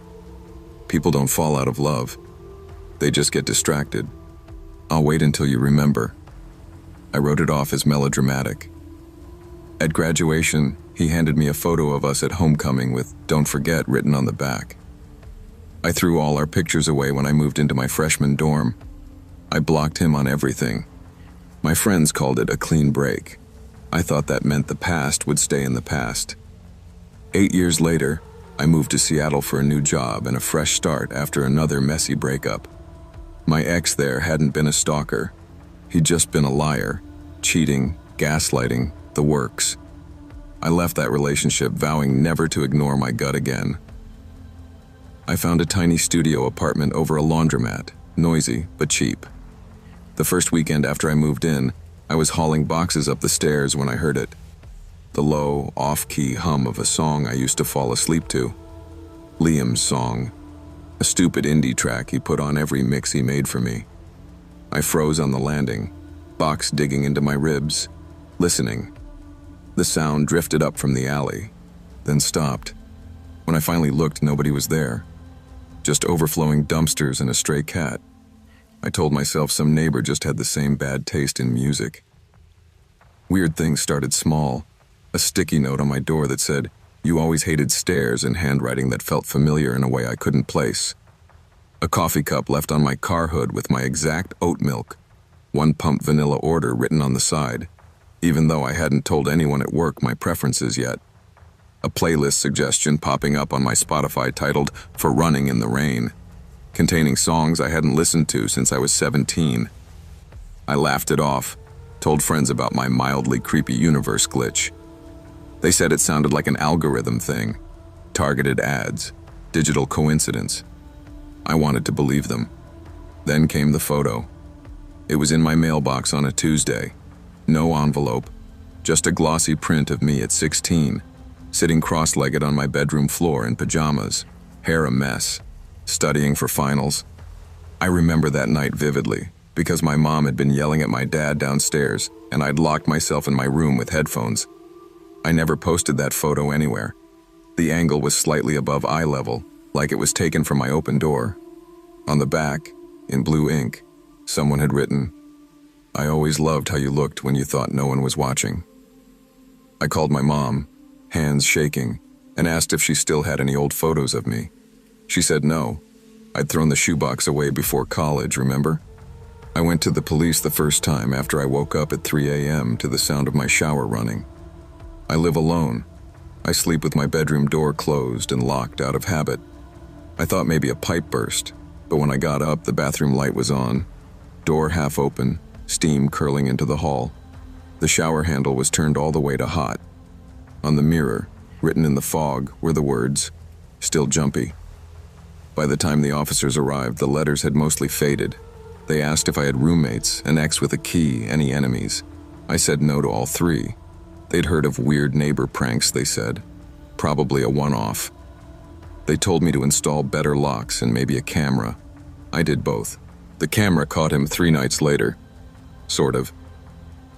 "People don't fall out of love. They just get distracted. I'll wait until you remember." I wrote it off as melodramatic. At graduation, he handed me a photo of us at homecoming with "Don't forget" written on the back. I threw all our pictures away when I moved into my freshman dorm. I blocked him on everything. My friends called it a clean break. I thought that meant the past would stay in the past. 8 years later, I moved to Seattle for a new job and a fresh start after another messy breakup. My ex there hadn't been a stalker. He'd just been a liar, cheating, gaslighting, the works. I left that relationship vowing never to ignore my gut again. I found a tiny studio apartment over a laundromat, noisy but cheap. The first weekend after I moved in, I was hauling boxes up the stairs when I heard it. The low, off-key hum of a song I used to fall asleep to. Liam's song, a stupid indie track he put on every mix he made for me. I froze on the landing, box digging into my ribs, listening. The sound drifted up from the alley, then stopped. When I finally looked, nobody was there. Just overflowing dumpsters and a stray cat. I told myself some neighbor just had the same bad taste in music. Weird things started small. A sticky note on my door that said, "You always hated stairs," in handwriting that felt familiar in a way I couldn't place. A coffee cup left on my car hood with my exact oat milk, 1 pump vanilla order written on the side, even though I hadn't told anyone at work my preferences yet. A playlist suggestion popping up on my Spotify titled "For Running in the Rain," containing songs I hadn't listened to since I was 17. I laughed it off, told friends about my mildly creepy universe glitch. They said it sounded like an algorithm thing, targeted ads, digital coincidence. I wanted to believe them. Then came the photo. It was in my mailbox on a Tuesday. No envelope, just a glossy print of me at 16, sitting cross-legged on my bedroom floor in pajamas, hair a mess, studying for finals. I remember that night vividly, because my mom had been yelling at my dad downstairs, and I'd locked myself in my room with headphones. I never posted that photo anywhere. The angle was slightly above eye level, like it was taken from my open door. On the back, in blue ink, someone had written, "I always loved how you looked when you thought no one was watching." I called my mom, hands shaking, and asked if she still had any old photos of me. She said no. I'd thrown the shoebox away before college, remember? I went to the police the first time after I woke up at 3 a.m. to the sound of my shower running. I live alone. I sleep with my bedroom door closed and locked out of habit. I thought maybe a pipe burst, but when I got up, the bathroom light was on, door half open, steam curling into the hall. The shower handle was turned all the way to hot. On the mirror, written in the fog, were the words, "Still jumpy." By the time the officers arrived, the letters had mostly faded. They asked if I had roommates, an ex with a key, any enemies. I said no to all 3. They'd heard of weird neighbor pranks, they said. Probably a one-off. They told me to install better locks and maybe a camera. I did both. The camera caught him 3 nights later. Sort of.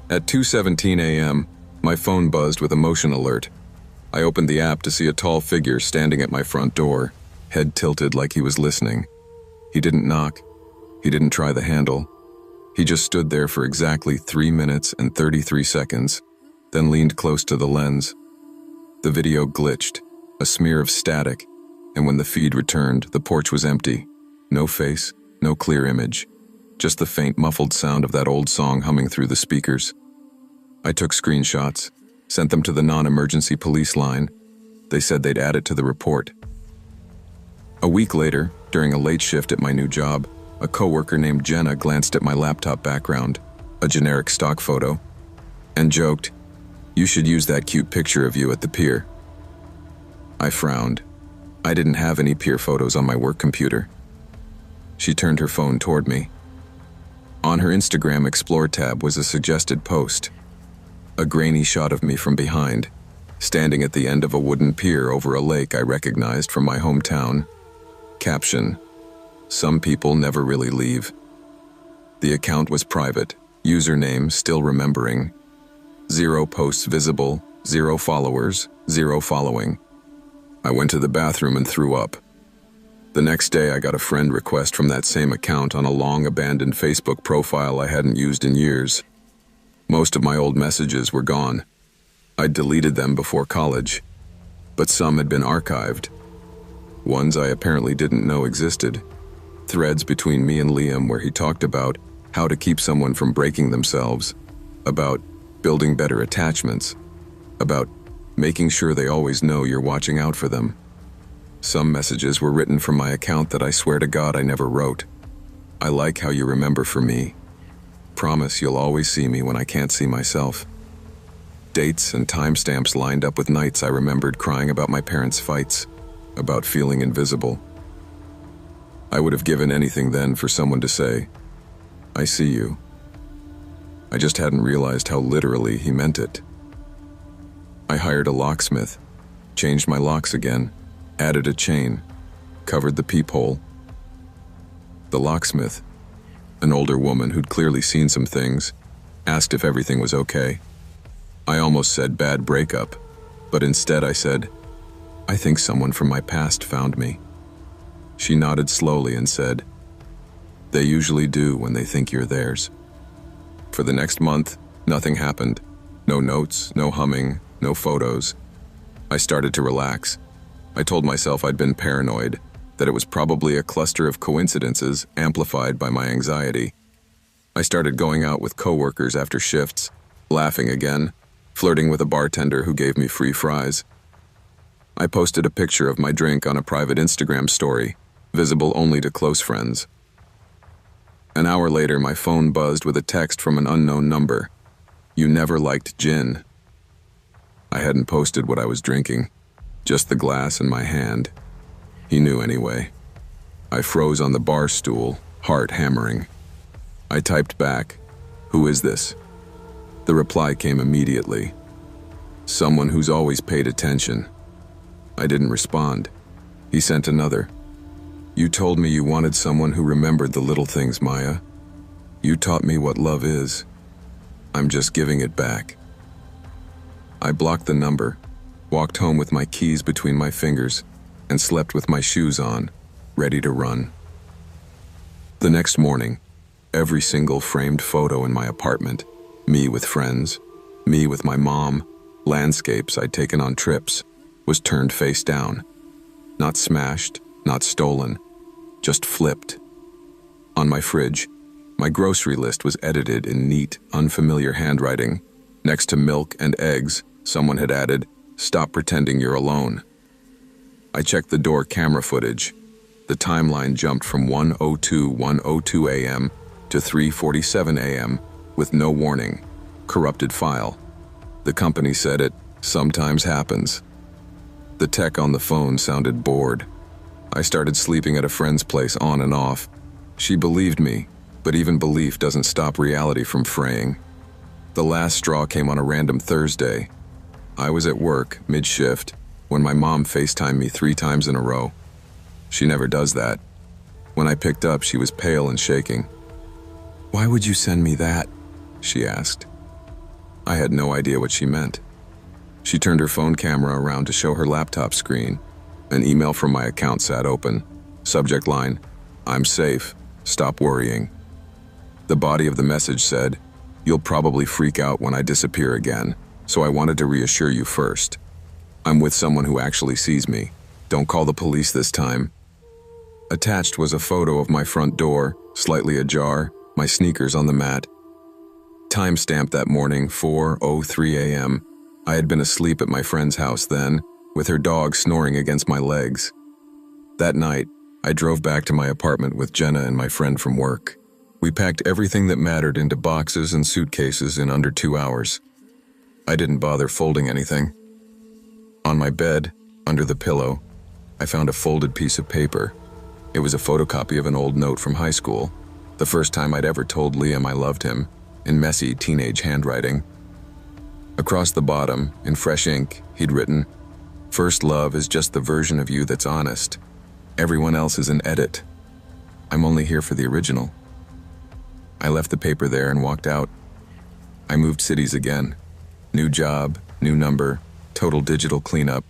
At 2:17 a.m., my phone buzzed with a motion alert. I opened the app to see a tall figure standing at my front door, head tilted like he was listening. He didn't knock. He didn't try the handle. He just stood there for exactly 3 minutes and 33 seconds, then leaned close to the lens. The video glitched, a smear of static, and when the feed returned, the porch was empty. No face, no clear image, just the faint muffled sound of that old song humming through the speakers. I took screenshots, sent them to the non-emergency police line. They said they'd add it to the report. A week later, during a late shift at my new job, a coworker named Jenna glanced at my laptop background, a generic stock photo, and joked, "You should use that cute picture of you at the pier." I frowned. I didn't have any pier photos on my work computer. She turned her phone toward me. On her Instagram Explore tab was a suggested post. A grainy shot of me from behind, standing at the end of a wooden pier over a lake I recognized from my hometown. Caption: "Some people never really leave." The account was private, username still remembering. 0 posts visible, 0 followers, 0 following. I went to the bathroom and threw up. The next day I got a friend request from that same account on a long abandoned Facebook profile I hadn't used in years. Most of my old messages were gone. I'd deleted them before college, but some had been archived. Ones I apparently didn't know existed. Threads between me and Liam where he talked about how to keep someone from breaking themselves, about building better attachments, about making sure they always know you're watching out for them. Some messages were written from my account that I swear to God I never wrote. I like how you remember for me. Promise you'll always see me when I can't see myself. Dates and timestamps lined up with nights I remembered crying about my parents' fights, about feeling invisible. I would have given anything then for someone to say, "I see you." I just hadn't realized how literally he meant it. I hired a locksmith, changed my locks again, added a chain, covered the peephole. The locksmith, an older woman who'd clearly seen some things, asked if everything was okay. I almost said bad breakup, but instead I said, "I think someone from my past found me." She nodded slowly and said, "They usually do when they think you're theirs." For the next month, nothing happened. No notes, no humming, no photos. I started to relax. I told myself I'd been paranoid, that it was probably a cluster of coincidences amplified by my anxiety. I started going out with coworkers after shifts, laughing again, flirting with a bartender who gave me free fries. I posted a picture of my drink on a private Instagram story, visible only to close friends. An hour later, my phone buzzed with a text from an unknown number. "You never liked gin." I hadn't posted what I was drinking, just the glass in my hand. He knew anyway. I froze on the bar stool, heart hammering. I typed back, "Who is this?" The reply came immediately. "Someone who's always paid attention." I didn't respond. He sent another. "You told me you wanted someone who remembered the little things, Maya. You taught me what love is. I'm just giving it back." I blocked the number, walked home with my keys between my fingers, and slept with my shoes on, ready to run. The next morning, every single framed photo in my apartment, me with friends, me with my mom, landscapes I'd taken on trips, was turned face down. Not smashed, not stolen, just flipped. On my fridge, my grocery list was edited in neat, unfamiliar handwriting. Next to milk and eggs, someone had added, "Stop pretending you're alone." I checked the door camera footage. The timeline jumped from 1:02 a.m. to 3:47 a.m. with no warning. Corrupted file. The company said it sometimes happens. The tech on the phone sounded bored. I started sleeping at a friend's place on and off. She believed me, but even belief doesn't stop reality from fraying. The last straw came on a random Thursday. I was at work, mid-shift, when my mom FaceTimed me 3 times in a row. She never does that. When I picked up, she was pale and shaking. "Why would you send me that?" she asked. I had no idea what she meant. She turned her phone camera around to show her laptop screen. An email from my account sat open. Subject line, "I'm safe. Stop worrying." The body of the message said, "You'll probably freak out when I disappear again, so I wanted to reassure you first. I'm with someone who actually sees me. Don't call the police this time." Attached was a photo of my front door, slightly ajar, my sneakers on the mat. Timestamp that morning, 4:03 a.m. I had been asleep at my friend's house then, with her dog snoring against my legs. That night, I drove back to my apartment with Jenna and my friend from work. We packed everything that mattered into boxes and suitcases in under 2 hours. I didn't bother folding anything. On my bed, under the pillow, I found a folded piece of paper. It was a photocopy of an old note from high school, the first time I'd ever told Liam I loved him, in messy teenage handwriting. Across the bottom, in fresh ink, he'd written, "First love is just the version of you that's honest. Everyone else is an edit. I'm only here for the original." I left the paper there and walked out. I moved cities again. New job, new number, total digital cleanup.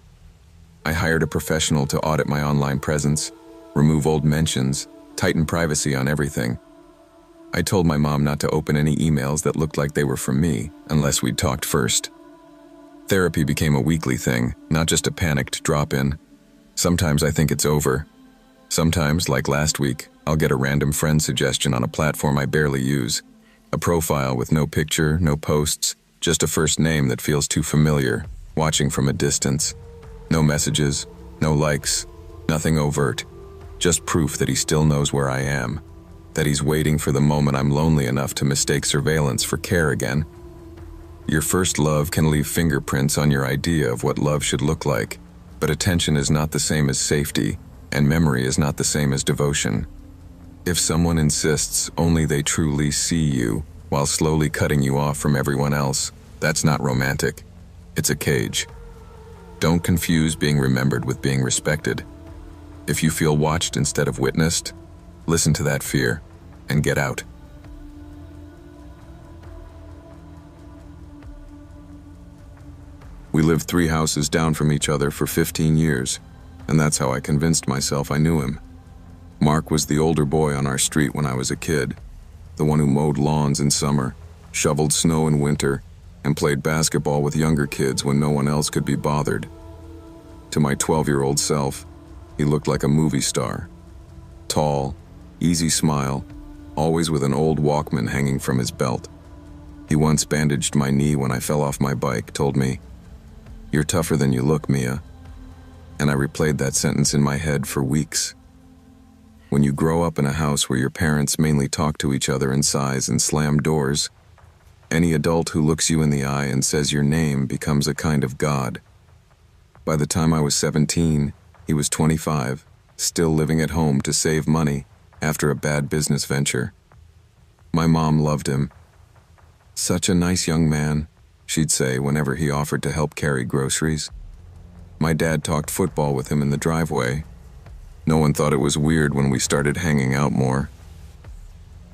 I hired a professional to audit my online presence, remove old mentions, tighten privacy on everything. I told my mom not to open any emails that looked like they were from me, unless we'd talked first. Therapy became a weekly thing, not just a panicked drop-in. Sometimes I think it's over. Sometimes, like last week, I'll get a random friend suggestion on a platform I barely use. A profile with no picture, no posts, just a first name that feels too familiar, watching from a distance. No messages, no likes, nothing overt. Just proof that he still knows where I am. That he's waiting for the moment I'm lonely enough to mistake surveillance for care again. Your first love can leave fingerprints on your idea of what love should look like, but attention is not the same as safety, and memory is not the same as devotion. If someone insists only they truly see you, while slowly cutting you off from everyone else, that's not romantic. It's a cage. Don't confuse being remembered with being respected. If you feel watched instead of witnessed, listen to that fear and get out. We lived 3 houses down from each other for 15 years, and that's how I convinced myself I knew him. Mark was the older boy on our street when I was a kid, the one who mowed lawns in summer, shoveled snow in winter, and played basketball with younger kids when no one else could be bothered. To my 12-year-old self, he looked like a movie star. Tall, easy smile, always with an old Walkman hanging from his belt. He once bandaged my knee when I fell off my bike, told me, "You're tougher than you look, Mia." And I replayed that sentence in my head for weeks. When you grow up in a house where your parents mainly talk to each other in sighs and slam doors, any adult who looks you in the eye and says your name becomes a kind of god. By the time I was 17, he was 25, still living at home to save money after a bad business venture. My mom loved him. "Such a nice young man," she'd say whenever he offered to help carry groceries. My dad talked football with him in the driveway. No one thought it was weird when we started hanging out more.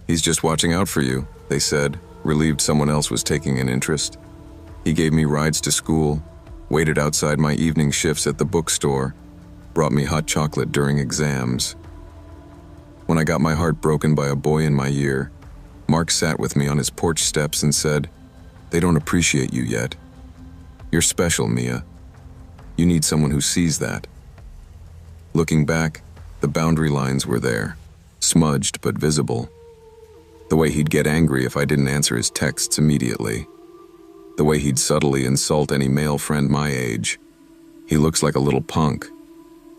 "He's just watching out for you," they said, relieved someone else was taking an interest. He gave me rides to school, waited outside my evening shifts at the bookstore, brought me hot chocolate during exams. When I got my heart broken by a boy in my year, Mark sat with me on his porch steps and said, "They don't appreciate you yet. You're special, Mia. You need someone who sees that." Looking back, the boundary lines were there, smudged but visible. The way he'd get angry if I didn't answer his texts immediately. The way he'd subtly insult any male friend my age. "He looks like a little punk.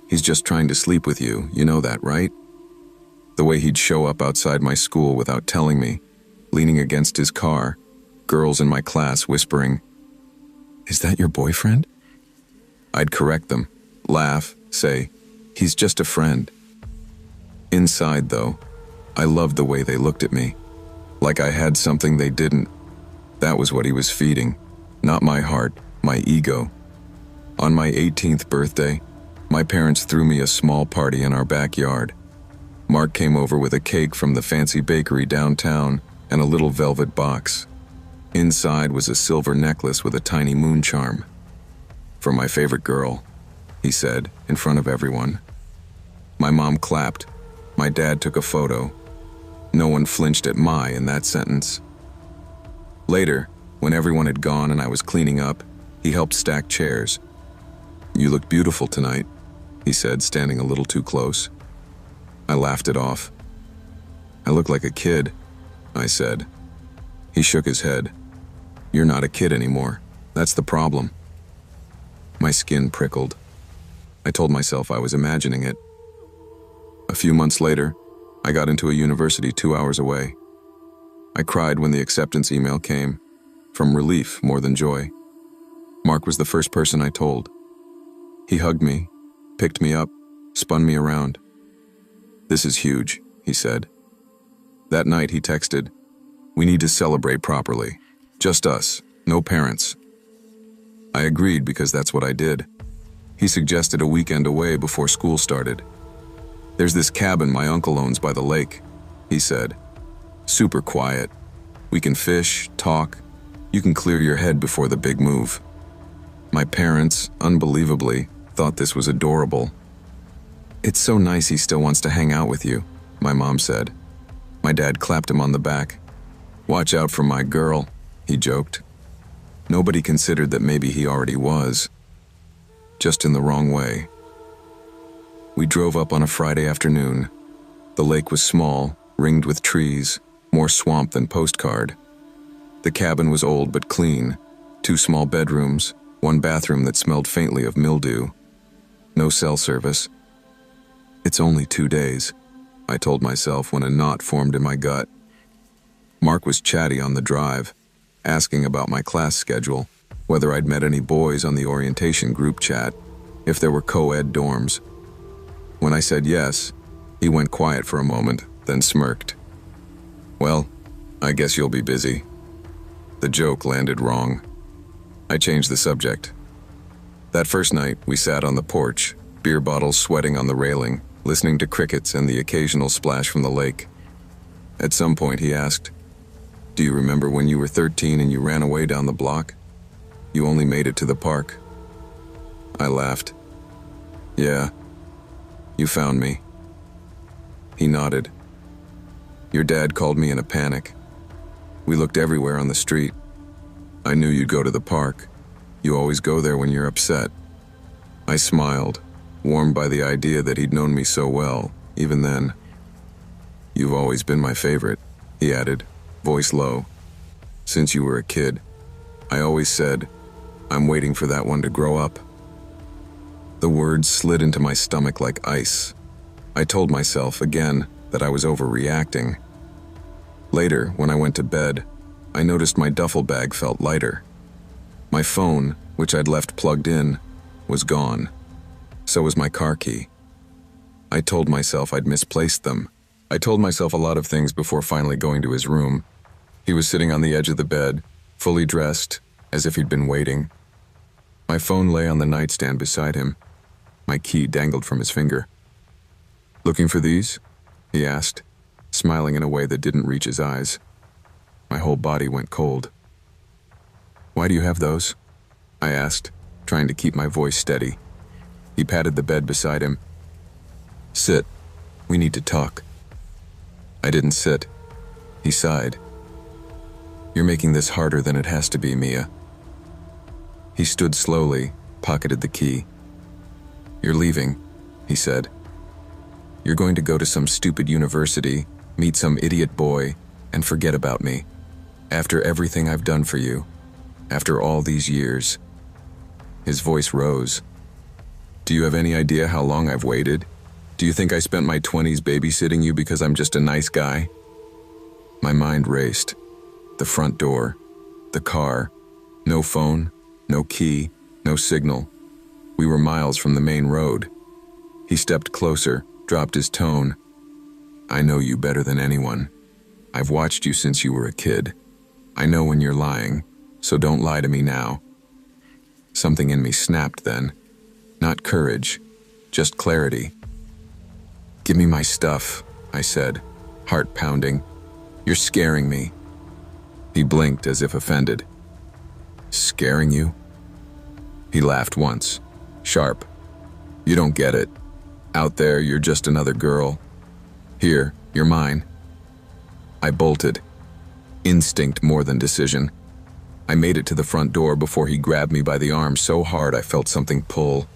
He's just trying to sleep with you, you know that, right?" The way he'd show up outside my school without telling me, leaning against his car, girls in my class whispering, "Is that your boyfriend?" I'd correct them, laugh, say, "He's just a friend." Inside, though, I loved the way they looked at me, like I had something they didn't. That was what he was feeding, not my heart, my ego. On my 18th birthday, my parents threw me a small party in our backyard. Mark came over with a cake from the fancy bakery downtown and a little velvet box. Inside was a silver necklace with a tiny moon charm. "For my favorite girl," he said, in front of everyone. My mom clapped. My dad took a photo. No one flinched at "my" in that sentence. Later, when everyone had gone and I was cleaning up, he helped stack chairs. "You look beautiful tonight," he said, standing a little too close. I laughed it off. "I look like a kid," I said. He shook his head. "You're not a kid anymore. That's the problem." My skin prickled. I told myself I was imagining it. A few months later, I got into a university 2 hours away. I cried when the acceptance email came, from relief more than joy. Mark was the first person I told. He hugged me, picked me up, spun me around. "This is huge," he said. That night he texted, "We need to celebrate properly. Just us, no parents." I agreed because that's what I did. He suggested a weekend away before school started. "There's this cabin my uncle owns by the lake," he said. "Super quiet. We can fish, talk. You can clear your head before the big move." My parents, unbelievably, thought this was adorable. "It's so nice he still wants to hang out with you," my mom said. My dad clapped him on the back. "Watch out for my girl," he joked. Nobody considered that maybe he already was, just in the wrong way. We drove up on a Friday afternoon. The lake was small, ringed with trees, more swamp than postcard. The cabin was old but clean, 2 small bedrooms, 1 bathroom that smelled faintly of mildew. No cell service. "It's only 2 days," I told myself when a knot formed in my gut. Mark was chatty on the drive, asking about my class schedule, whether I'd met any boys on the orientation group chat, if there were co-ed dorms. When I said yes, he went quiet for a moment, then smirked. "Well, I guess you'll be busy." The joke landed wrong. I changed the subject. That first night, we sat on the porch, beer bottles sweating on the railing, listening to crickets and the occasional splash from the lake. At some point, he asked, "Do you remember when you were 13 and you ran away down the block? You only made it to the park." I laughed. "Yeah, you found me." He nodded. "Your dad called me in a panic. We looked everywhere on the street. I knew you'd go to the park. You always go there when you're upset." I smiled, warmed by the idea that he'd known me so well, even then. "You've always been my favorite," he added, voice low. "Since you were a kid. I always said, I'm waiting for that one to grow up." The words slid into my stomach like ice. I told myself again that I was overreacting. Later, when I went to bed, I noticed my duffel bag felt lighter. My phone, which I'd left plugged in, was gone. So was my car key. I told myself I'd misplaced them. I told myself a lot of things before finally going to his room. He was sitting on the edge of the bed, fully dressed, as if he'd been waiting. My phone lay on the nightstand beside him. My key dangled from his finger. "Looking for these?" he asked, smiling in a way that didn't reach his eyes. My whole body went cold. "Why do you have those?" I asked, trying to keep my voice steady. He patted the bed beside him. "Sit. We need to talk." I didn't sit. He sighed. "You're making this harder than it has to be, Mia." He stood slowly, pocketed the key. "You're leaving," he said. "You're going to go to some stupid university, meet some idiot boy, and forget about me. After everything I've done for you. After all these years." His voice rose. "Do you have any idea how long I've waited? Do you think I spent my 20s babysitting you because I'm just a nice guy?" My mind raced. The front door. The car. No phone. No key. No signal. We were miles from the main road. He stepped closer, dropped his tone. "I know you better than anyone. I've watched you since you were a kid. I know when you're lying, so don't lie to me now." Something in me snapped then. Not courage, just clarity. "Give me my stuff," I said, heart pounding. "You're scaring me." He blinked as if offended. "Scaring you?" He laughed once, sharp. "You don't get it. Out there, you're just another girl. Here, you're mine." I bolted. Instinct more than decision. I made it to the front door before he grabbed me by the arm so hard I felt something pull.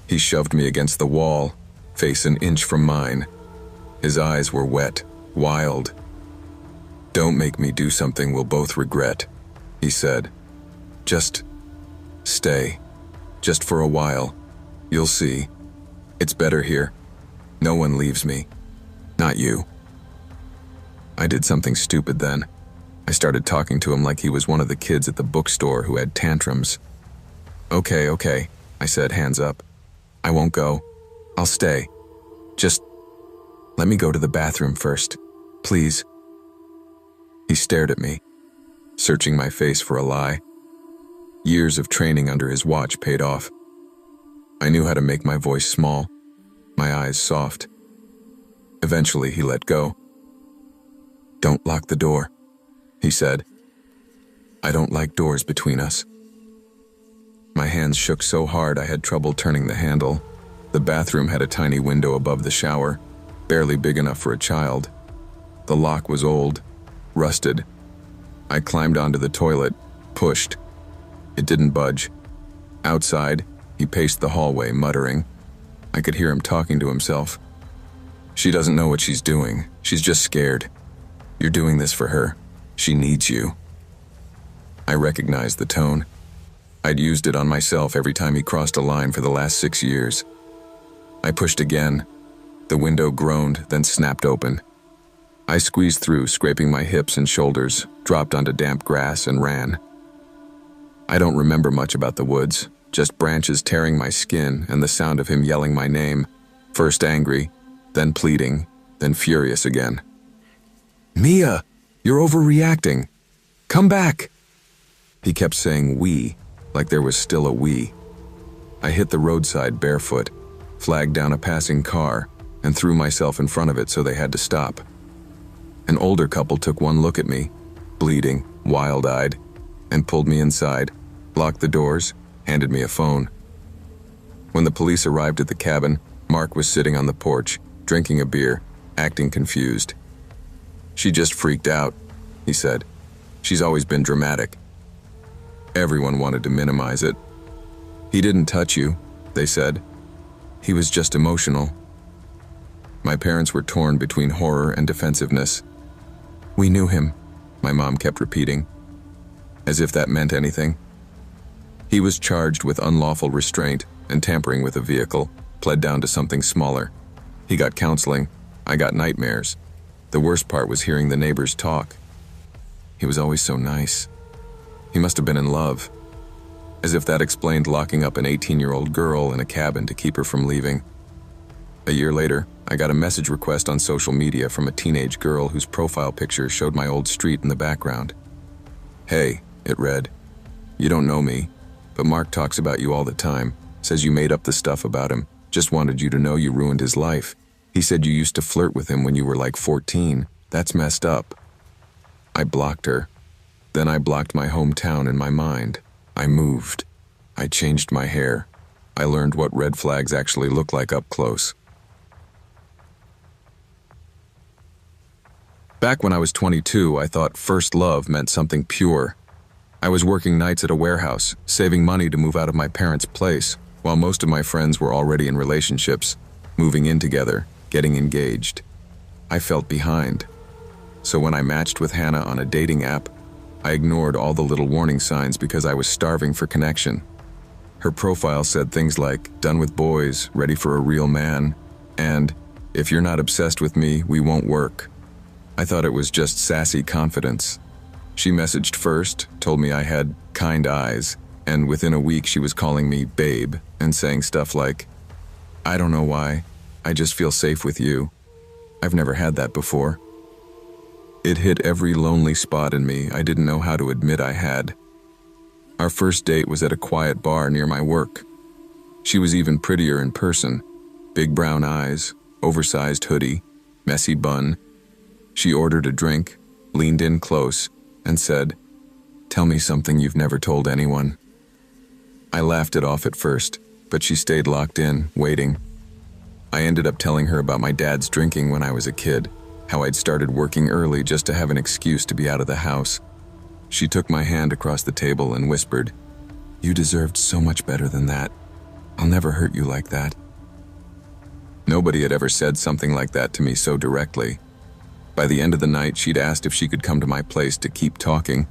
He shoved me against the wall, face an inch from mine. His eyes were wet, wild. "Don't make me do something we'll both regret," he said. "Just stay. Just for a while. You'll see. It's better here. No one leaves me. Not you." I did something stupid then. I started talking to him like he was one of the kids at the bookstore who had tantrums. Okay, I said, hands up. "I won't go. I'll stay. Just..." Let me go to the bathroom first, please. He stared at me, searching my face for a lie. Years of training under his watch paid off. I knew how to make my voice small, my eyes soft. Eventually, he let go. "Don't lock the door," he said. "I don't like doors between us." My hands shook so hard I had trouble turning the handle. The bathroom had a tiny window above the shower, barely big enough for a child. The lock was old, rusted. I climbed onto the toilet, pushed. It didn't budge. Outside, he paced the hallway, muttering. I could hear him talking to himself. "She doesn't know what she's doing. She's just scared. You're doing this for her. She needs you." I recognized the tone. I'd used it on myself every time he crossed a line for the last 6 years. I pushed again. The window groaned, then snapped open. I squeezed through, scraping my hips and shoulders, dropped onto damp grass, and ran. I don't remember much about the woods, just branches tearing my skin and the sound of him yelling my name, first angry, then pleading, then furious again. "Mia, you're overreacting. Come back." He kept saying "we," like there was still a we. I hit the roadside barefoot, flagged down a passing car, and threw myself in front of it so they had to stop. An older couple took one look at me, bleeding, wild-eyed, and pulled me inside, locked the doors, handed me a phone. When the police arrived at the cabin, Mark was sitting on the porch, drinking a beer, acting confused. "She just freaked out," he said. "She's always been dramatic." Everyone wanted to minimize it. "He didn't touch you," they said. "He was just emotional." My parents were torn between horror and defensiveness. "We knew him," my mom kept repeating, as if that meant anything. He was charged with unlawful restraint and tampering with a vehicle, pled down to something smaller. He got counseling. I got nightmares. The worst part was hearing the neighbors talk. He was always so nice. He must have been in love. As if that explained locking up an 18-year-old girl in a cabin to keep her from leaving. A year later, I got a message request on social media from a teenage girl whose profile picture showed my old street in the background. "Hey," it read, "you don't know me, but Mark talks about you all the time, says you made up the stuff about him, just wanted you to know you ruined his life. He said you used to flirt with him when you were like 14. That's messed up." I blocked her. Then I blocked my hometown in my mind. I moved. I changed my hair. I learned what red flags actually look like up close. Back when I was 22, I thought first love meant something pure. I was working nights at a warehouse, saving money to move out of my parents' place, while most of my friends were already in relationships, moving in together, getting engaged. I felt behind. So when I matched with Hannah on a dating app, I ignored all the little warning signs because I was starving for connection. Her profile said things like, "Done with boys, ready for a real man," and "If you're not obsessed with me, we won't work." I thought it was just sassy confidence. She messaged first, told me I had kind eyes, and within a week she was calling me babe and saying stuff like, "I don't know why, I just feel safe with you. I've never had that before." It hit every lonely spot in me I didn't know how to admit I had. Our first date was at a quiet bar near my work. She was even prettier in person. Big brown eyes, oversized hoodie, messy bun. She ordered a drink, leaned in close, and said, "Tell me something you've never told anyone." I laughed it off at first, but she stayed locked in, waiting. I ended up telling her about my dad's drinking when I was a kid, how I'd started working early just to have an excuse to be out of the house. She took my hand across the table and whispered, "You deserved so much better than that. I'll never hurt you like that." Nobody had ever said something like that to me so directly. By the end of the night, she'd asked if she could come to my place to keep talking.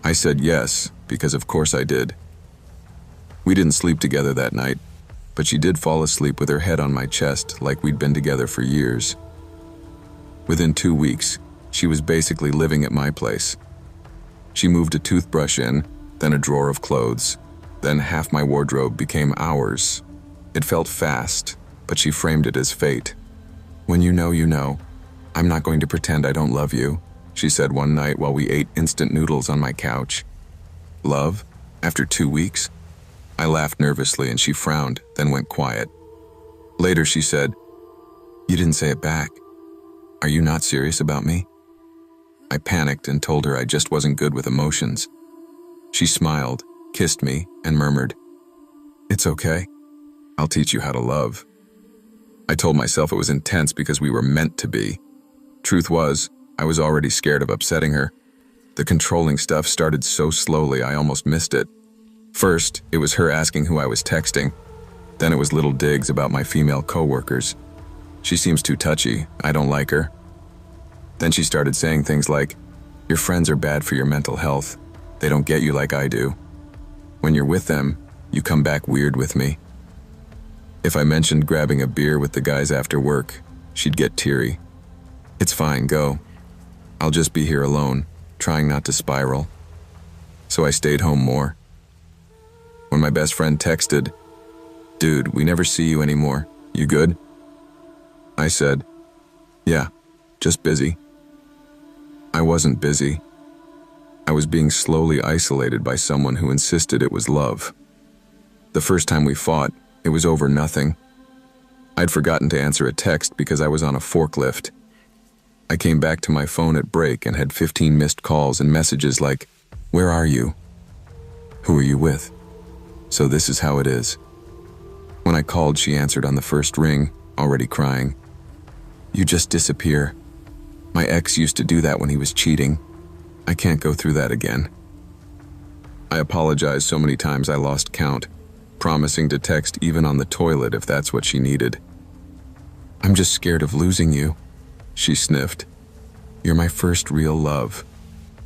I said yes, because of course I did. We didn't sleep together that night, but she did fall asleep with her head on my chest like we'd been together for years. Within 2 weeks, she was basically living at my place. She moved a toothbrush in, then a drawer of clothes, then half my wardrobe became ours. It felt fast, but she framed it as fate. When you know, you know. I'm not going to pretend I don't love you, she said one night while we ate instant noodles on my couch. Love? After 2 weeks? I laughed nervously and she frowned, then went quiet. Later she said, "You didn't say it back. Are you not serious about me?" I panicked and told her I just wasn't good with emotions. She smiled, kissed me, and murmured, "It's okay. I'll teach you how to love." I told myself it was intense because we were meant to be. Truth was, I was already scared of upsetting her. The controlling stuff started so slowly I almost missed it. First, it was her asking who I was texting. Then it was little digs about my female coworkers. "She seems too touchy. I don't like her." Then she started saying things like, "Your friends are bad for your mental health. They don't get you like I do. When you're with them, you come back weird with me." If I mentioned grabbing a beer with the guys after work, she'd get teary. "It's fine, go. I'll just be here alone, trying not to spiral." So I stayed home more. When my best friend texted, "Dude, we never see you anymore. You good?" I said, "Yeah, just busy." I wasn't busy. I was being slowly isolated by someone who insisted it was love. The first time we fought, it was over nothing. I'd forgotten to answer a text because I was on a forklift. I came back to my phone at break and had 15 missed calls and messages like, "Where are you? Who are you with? So this is how it is." When I called, she answered on the first ring, already crying. "You just disappear. My ex used to do that when he was cheating. I can't go through that again." I apologized so many times I lost count, promising to text even on the toilet if that's what she needed. "I'm just scared of losing you," she sniffed. "You're my first real love.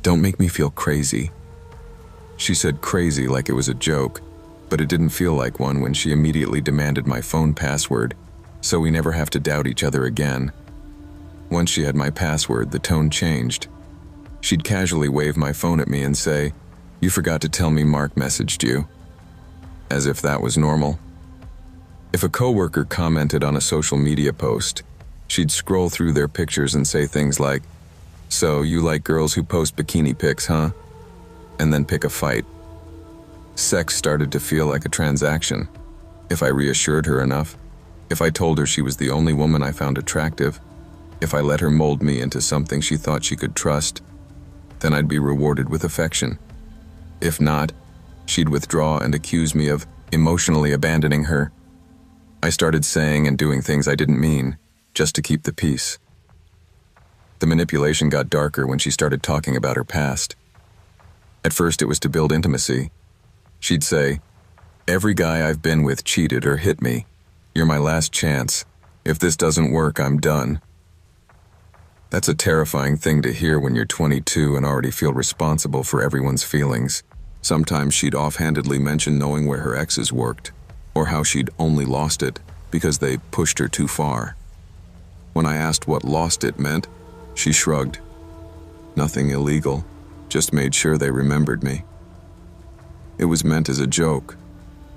Don't make me feel crazy." She said crazy like it was a joke, but it didn't feel like one when she immediately demanded my phone password, so we never have to doubt each other again. Once she had my password, the tone changed. She'd casually wave my phone at me and say, "You forgot to tell me Mark messaged you." As if that was normal. If a coworker commented on a social media post, she'd scroll through their pictures and say things like, "So you like girls who post bikini pics, huh?" And then pick a fight. Sex started to feel like a transaction. If I reassured her enough, if I told her she was the only woman I found attractive, if I let her mold me into something she thought she could trust, then I'd be rewarded with affection. If not, she'd withdraw and accuse me of emotionally abandoning her. I started saying and doing things I didn't mean, just to keep the peace. The manipulation got darker when she started talking about her past. At first it was to build intimacy. She'd say, "Every guy I've been with cheated or hit me. You're my last chance. If this doesn't work, I'm done." That's a terrifying thing to hear when you're 22 and already feel responsible for everyone's feelings. Sometimes she'd offhandedly mention knowing where her exes worked, or how she'd only lost it because they pushed her too far. When I asked what lost it meant, she shrugged. Nothing illegal, just made sure they remembered me. It was meant as a joke,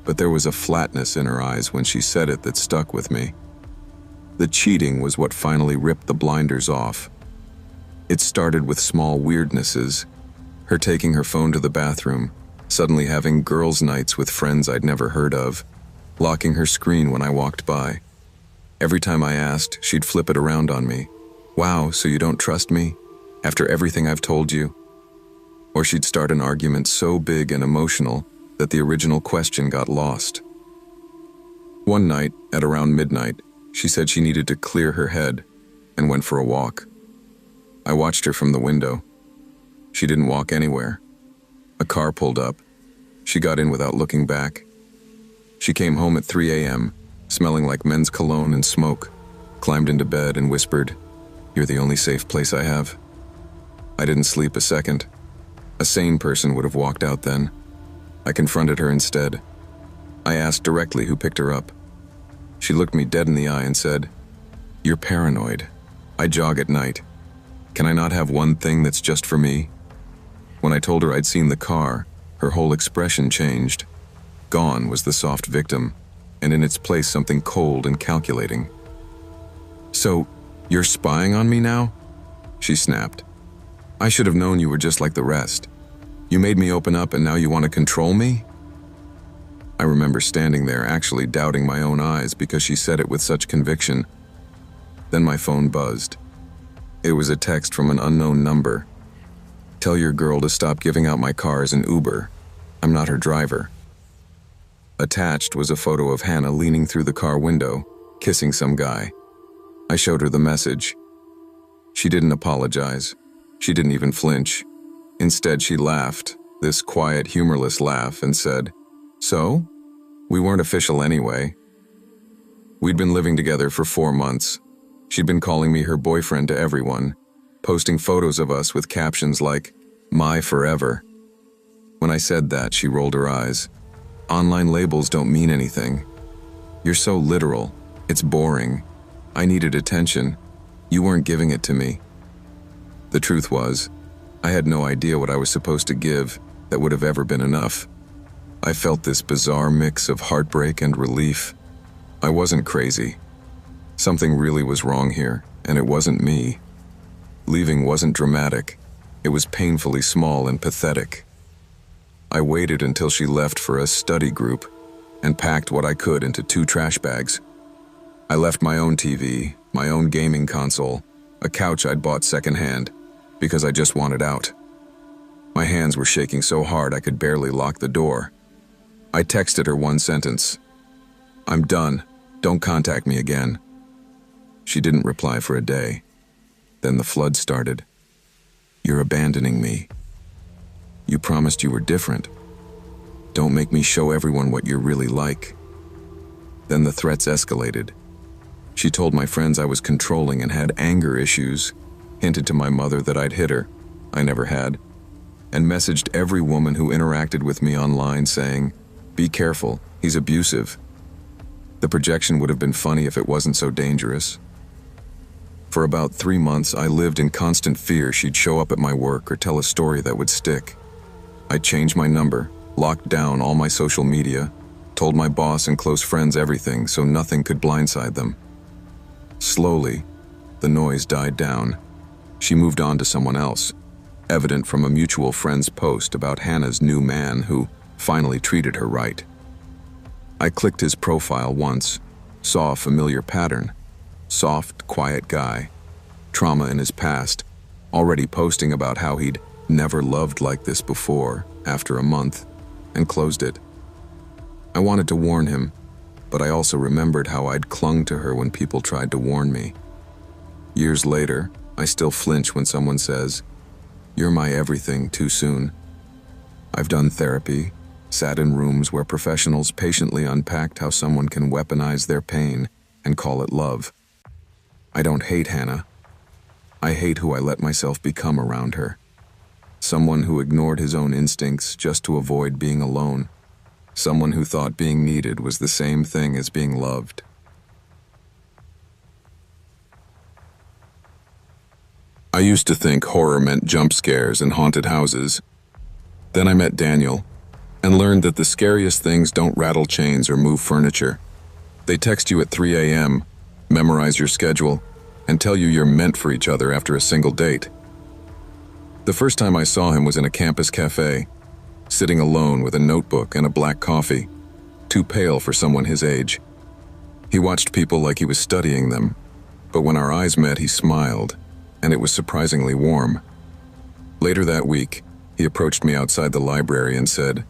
but there was a flatness in her eyes when she said it that stuck with me. The cheating was what finally ripped the blinders off. It started with small weirdnesses, her taking her phone to the bathroom, suddenly having girls' nights with friends I'd never heard of, locking her screen when I walked by. Every time I asked, she'd flip it around on me. "Wow, so you don't trust me? After everything I've told you?" Or she'd start an argument so big and emotional that the original question got lost. One night, at around midnight, she said she needed to clear her head and went for a walk. I watched her from the window. She didn't walk anywhere. A car pulled up. She got in without looking back. She came home at 3 a.m., smelling like men's cologne and smoke, climbed into bed and whispered, "You're the only safe place I have." I didn't sleep a second. A sane person would have walked out then. I confronted her instead. I asked directly who picked her up. She looked me dead in the eye and said, "You're paranoid. I jog at night. Can I not have one thing that's just for me?" When I told her I'd seen the car, her whole expression changed. Gone was the soft victim, and in its place something cold and calculating. "So, You're spying on me now? She snapped. I should have known you were just like the rest. You made me open up and now you want to control me? I remember standing there actually doubting my own eyes because she said it with such conviction. Then my phone buzzed. It was a text from an unknown number. Tell your girl to stop giving out my car as an Uber. I'm not her driver. Attached was a photo of Hannah leaning through the car window, kissing some guy. I showed her the message. She didn't apologize. She didn't even flinch. Instead, she laughed, this quiet, humorless laugh, and said, "So? We weren't official anyway." We'd been living together for 4 months. She'd been calling me her boyfriend to everyone, posting photos of us with captions like, "My forever." When I said that, she rolled her eyes. Online labels don't mean anything. You're so literal. It's boring. I needed attention. You weren't giving it to me. The truth was, I had no idea what I was supposed to give that would have ever been enough. I felt this bizarre mix of heartbreak and relief. I wasn't crazy. Something really was wrong here, and it wasn't me. Leaving wasn't dramatic. It was painfully small and pathetic. I waited until she left for a study group and packed what I could into 2 trash bags. I left my own TV, my own gaming console, a couch I'd bought secondhand, because I just wanted out. My hands were shaking so hard I could barely lock the door. I texted her one sentence. "I'm done. Don't contact me again." She didn't reply for a day. Then the flood started. "You're abandoning me. You promised you were different. Don't make me show everyone what you're really like." Then the threats escalated. She told my friends I was controlling and had anger issues, hinted to my mother that I'd hit her, I never had, and messaged every woman who interacted with me online saying, "Be careful, he's abusive." The projection would have been funny if it wasn't so dangerous. For about 3 months, I lived in constant fear she'd show up at my work or tell a story that would stick. I changed my number, locked down all my social media, told my boss and close friends everything so nothing could blindside them. Slowly, the noise died down. She moved on to someone else, evident from a mutual friend's post about Hannah's new man who finally treated her right. I clicked his profile once, saw a familiar pattern. Soft, quiet guy, trauma in his past, already posting about how he'd never loved like this before after a month, and closed it. I wanted to warn him, but I also remembered how I'd clung to her when people tried to warn me. Years later, I still flinch when someone says, "You're my everything," too soon. I've done therapy, sat in rooms where professionals patiently unpacked how someone can weaponize their pain and call it love. I don't hate Hannah. I hate who I let myself become around her. Someone who ignored his own instincts just to avoid being alone. Someone who thought being needed was the same thing as being loved. I used to think horror meant jump scares and haunted houses. Then I met Daniel and learned that the scariest things don't rattle chains or move furniture. They text you at 3 a.m., memorize your schedule, and tell you you're meant for each other after a single date. The first time I saw him was in a campus cafe, sitting alone with a notebook and a black coffee, too pale for someone his age. He watched people like he was studying them, but when our eyes met, he smiled, and it was surprisingly warm. Later that week, he approached me outside the library and said,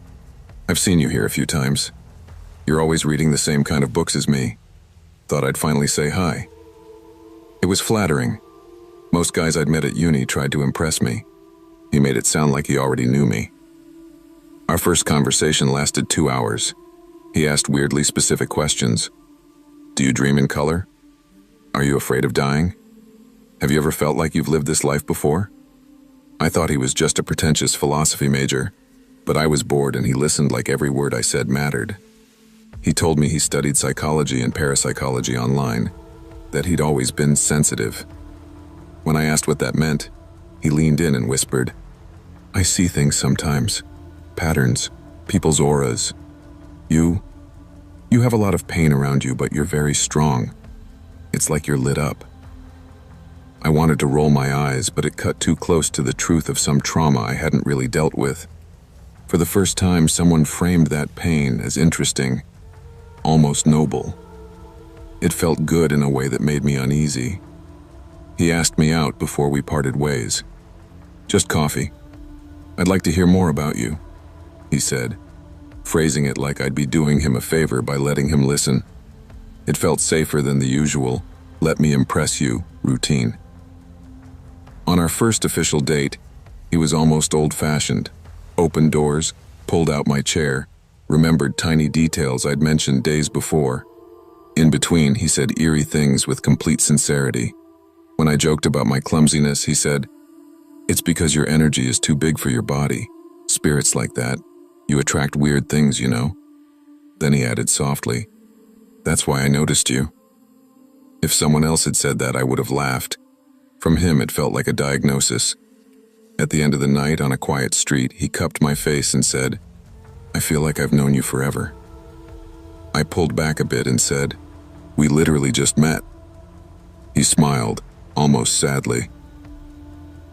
"I've seen you here a few times. You're always reading the same kind of books as me. Thought I'd finally say hi." It was flattering. Most guys I'd met at uni tried to impress me. He made it sound like he already knew me. Our first conversation lasted 2 hours. He asked weirdly specific questions. Do you dream in color? Are you afraid of dying? Have you ever felt like you've lived this life before? I thought he was just a pretentious philosophy major, but I was bored and he listened like every word I said mattered. He told me he studied psychology and parapsychology online, that he'd always been sensitive. When I asked what that meant, he leaned in and whispered, "I see things sometimes. Patterns, people's auras. You have a lot of pain around you, but you're very strong. It's like you're lit up." I wanted to roll my eyes, but it cut too close to the truth of some trauma I hadn't really dealt with. For the first time, someone framed that pain as interesting, almost noble. It felt good in a way that made me uneasy. He asked me out before we parted ways. "Just coffee. I'd like to hear more about you," he said, phrasing it like I'd be doing him a favor by letting him listen. It felt safer than the usual, "let me impress you" routine. On our first official date, he was almost old-fashioned. Opened doors, pulled out my chair, remembered tiny details I'd mentioned days before. In between, he said eerie things with complete sincerity. When I joked about my clumsiness, he said, "It's because your energy is too big for your body. Spirits like that, you attract weird things, you know." Then he added softly, "That's why I noticed you." If someone else had said that, I would have laughed. From him, it felt like a diagnosis. At the end of the night, on a quiet street, he cupped my face and said, "I feel like I've known you forever." I pulled back a bit and said, "We literally just met." He smiled, almost sadly.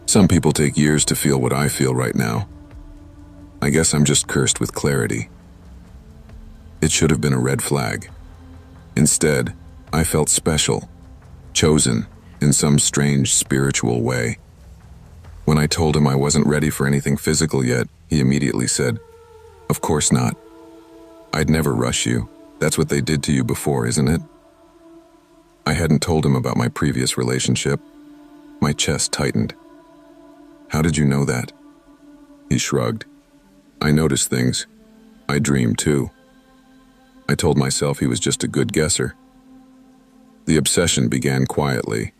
Some people take years to feel what I feel right now. I guess I'm just cursed with clarity. It should have been a red flag. Instead, I felt special, chosen in some strange spiritual way. When I told him I wasn't ready for anything physical yet, he immediately said, "Of course not. I'd never rush you. That's what they did to you before, isn't it?" I hadn't told him about my previous relationship. My chest tightened. "How did you know that?" He shrugged. "I noticed things. I dream too." I told myself he was just a good guesser. The obsession began quietly.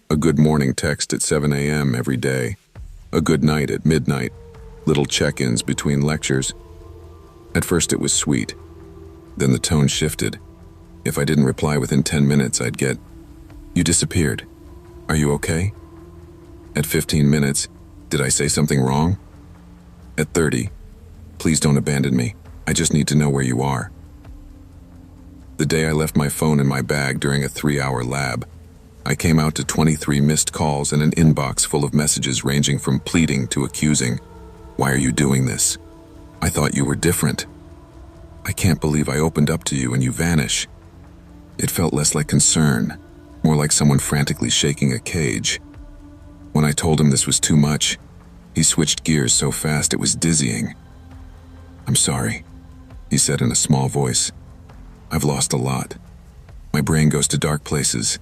A good morning text at 7 a.m. every day. A good night at midnight. Little check-ins between lectures. At first it was sweet. Then the tone shifted. If I didn't reply within 10 minutes, I'd get, "You disappeared. Are you okay?" At 15 minutes, "Did I say something wrong?" At 30, "Please don't abandon me. I just need to know where you are." The day I left my phone in my bag during a 3-hour lab, I came out to 23 missed calls and an inbox full of messages ranging from pleading to accusing. "Why are you doing this? I thought you were different. I can't believe I opened up to you and you vanish." It felt less like concern, more like someone frantically shaking a cage. When I told him this was too much, he switched gears so fast it was dizzying. "I'm sorry," he said in a small voice. "I've lost a lot. My brain goes to dark places.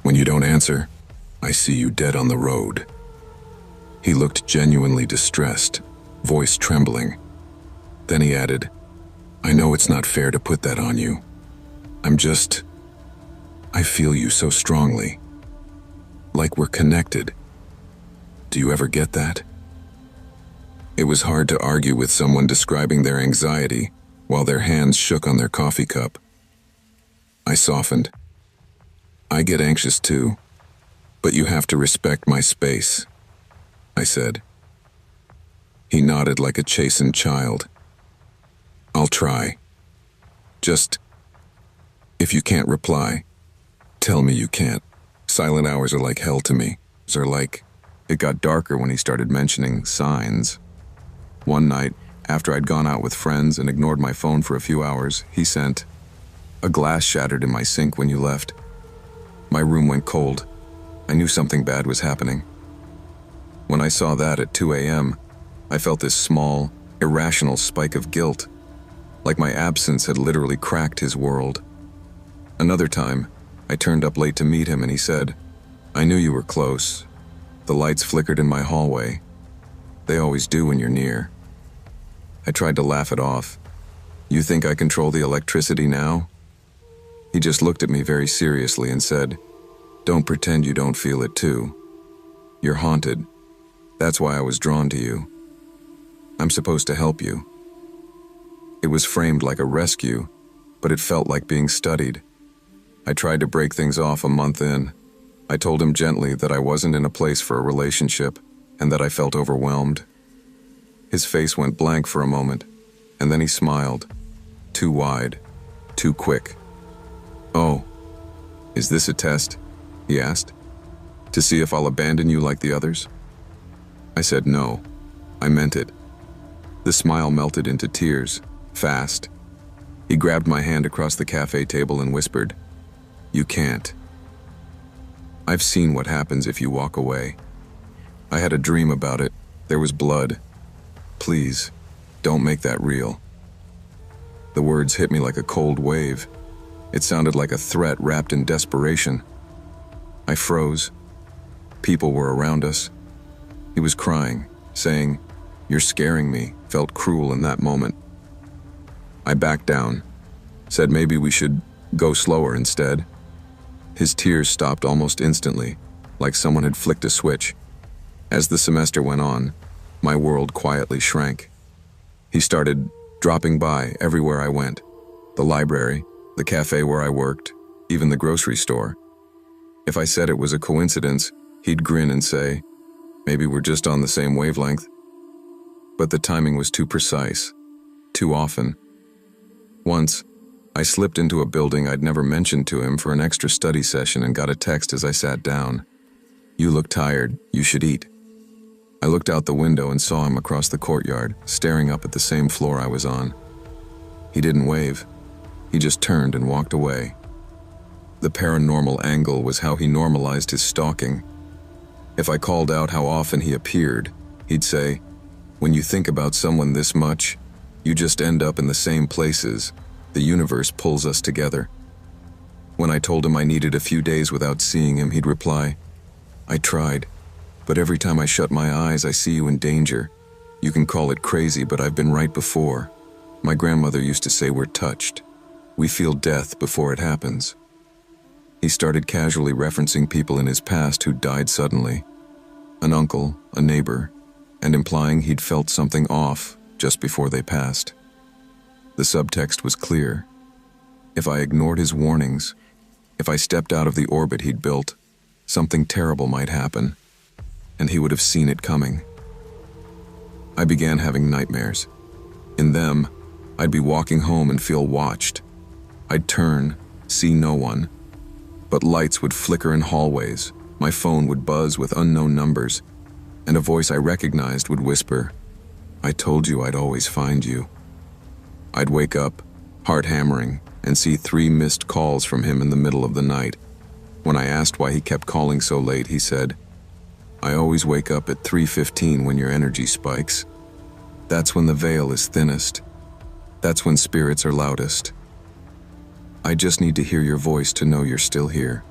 When you don't answer, I see you dead on the road." He looked genuinely distressed, voice trembling. Then he added, "I know it's not fair to put that on you. I feel you so strongly. Like we're connected. Do you ever get that?" It was hard to argue with someone describing their anxiety while their hands shook on their coffee cup. I softened. "I get anxious too, but you have to respect my space," I said. He nodded like a chastened child. "I'll try. Just, if you can't reply, tell me you can't. Silent hours are like hell to me. It got darker when he started mentioning signs. One night, after I'd gone out with friends and ignored my phone for a few hours, he sent, "A glass shattered in my sink when you left." My room went cold. I knew something bad was happening. When I saw that at 2 a.m., I felt this small, irrational spike of guilt, like my absence had literally cracked his world. Another time, I turned up late to meet him and he said, "I knew you were close. The lights flickered in my hallway. They always do when you're near." I tried to laugh it off. "You think I control the electricity now?" He just looked at me very seriously and said, "Don't pretend you don't feel it too. You're haunted. That's why I was drawn to you. I'm supposed to help you." It was framed like a rescue, but it felt like being studied. I tried to break things off a month in. I told him gently that I wasn't in a place for a relationship and that I felt overwhelmed. His face went blank for a moment, and then he smiled. Too wide, too quick. "Oh, is this a test?" he asked. To see if I'll abandon you like the others? I said no. I meant it. The smile melted into tears, fast. He grabbed my hand across the cafe table and whispered, "You can't. I've seen what happens if you walk away. I had a dream about it. There was blood. Please, don't make that real." The words hit me like a cold wave. It sounded like a threat wrapped in desperation. I froze. People were around us. He was crying, saying, "You're scaring me," felt cruel in that moment. I backed down, said maybe we should go slower instead. His tears stopped almost instantly, like someone had flicked a switch. As the semester went on, my world quietly shrank. He started dropping by everywhere I went. The library, the cafe where I worked, even the grocery store. If I said it was a coincidence, he'd grin and say, "Maybe we're just on the same wavelength." But the timing was too precise, too often. Once, I slipped into a building I'd never mentioned to him for an extra study session and got a text as I sat down. "You look tired, you should eat." I looked out the window and saw him across the courtyard, staring up at the same floor I was on. He didn't wave. He just turned and walked away. The paranormal angle was how he normalized his stalking. If I called out how often he appeared, he'd say, "When you think about someone this much, you just end up in the same places. The universe pulls us together." When I told him I needed a few days without seeing him, he'd reply, "I tried, but every time I shut my eyes, I see you in danger. You can call it crazy, but I've been right before. My grandmother used to say we're touched. We feel death before it happens." He started casually referencing people in his past who died suddenly. An uncle, a neighbor, and implying he'd felt something off just before they passed. The subtext was clear. If I ignored his warnings, if I stepped out of the orbit he'd built, something terrible might happen, and he would have seen it coming. I began having nightmares. In them, I'd be walking home and feel watched. I'd turn, see no one, but lights would flicker in hallways, my phone would buzz with unknown numbers, and a voice I recognized would whisper, "I told you I'd always find you." I'd wake up, heart hammering, and see 3 missed calls from him in the middle of the night. When I asked why he kept calling so late, he said, "I always wake up at 3:15 when your energy spikes. That's when the veil is thinnest. That's when spirits are loudest. I just need to hear your voice to know you're still here."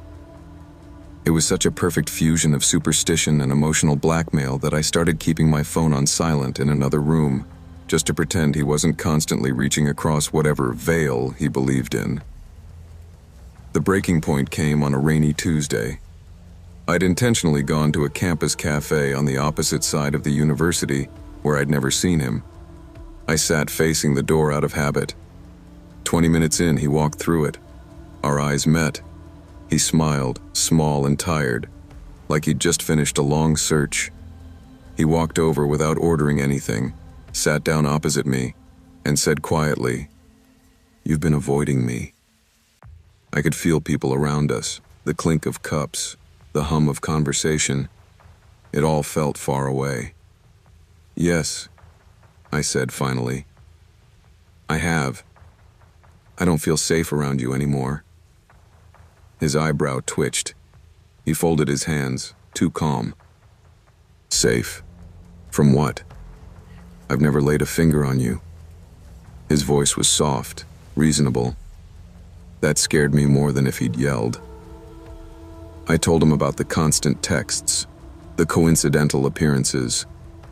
It was such a perfect fusion of superstition and emotional blackmail that I started keeping my phone on silent in another room, just to pretend he wasn't constantly reaching across whatever veil he believed in. The breaking point came on a rainy Tuesday. I'd intentionally gone to a campus cafe on the opposite side of the university where I'd never seen him. I sat facing the door out of habit. 20 minutes in, he walked through it. Our eyes met. He smiled, small and tired, like he'd just finished a long search. He walked over without ordering anything, sat down opposite me, and said quietly, "You've been avoiding me." I could feel people around us, the clink of cups, the hum of conversation. It all felt far away. "Yes," I said finally. "I have. I don't feel safe around you anymore." His eyebrow twitched. He folded his hands, too calm. "Safe? From what? I've never laid a finger on you." His voice was soft, reasonable. That scared me more than if he'd yelled. I told him about the constant texts, the coincidental appearances,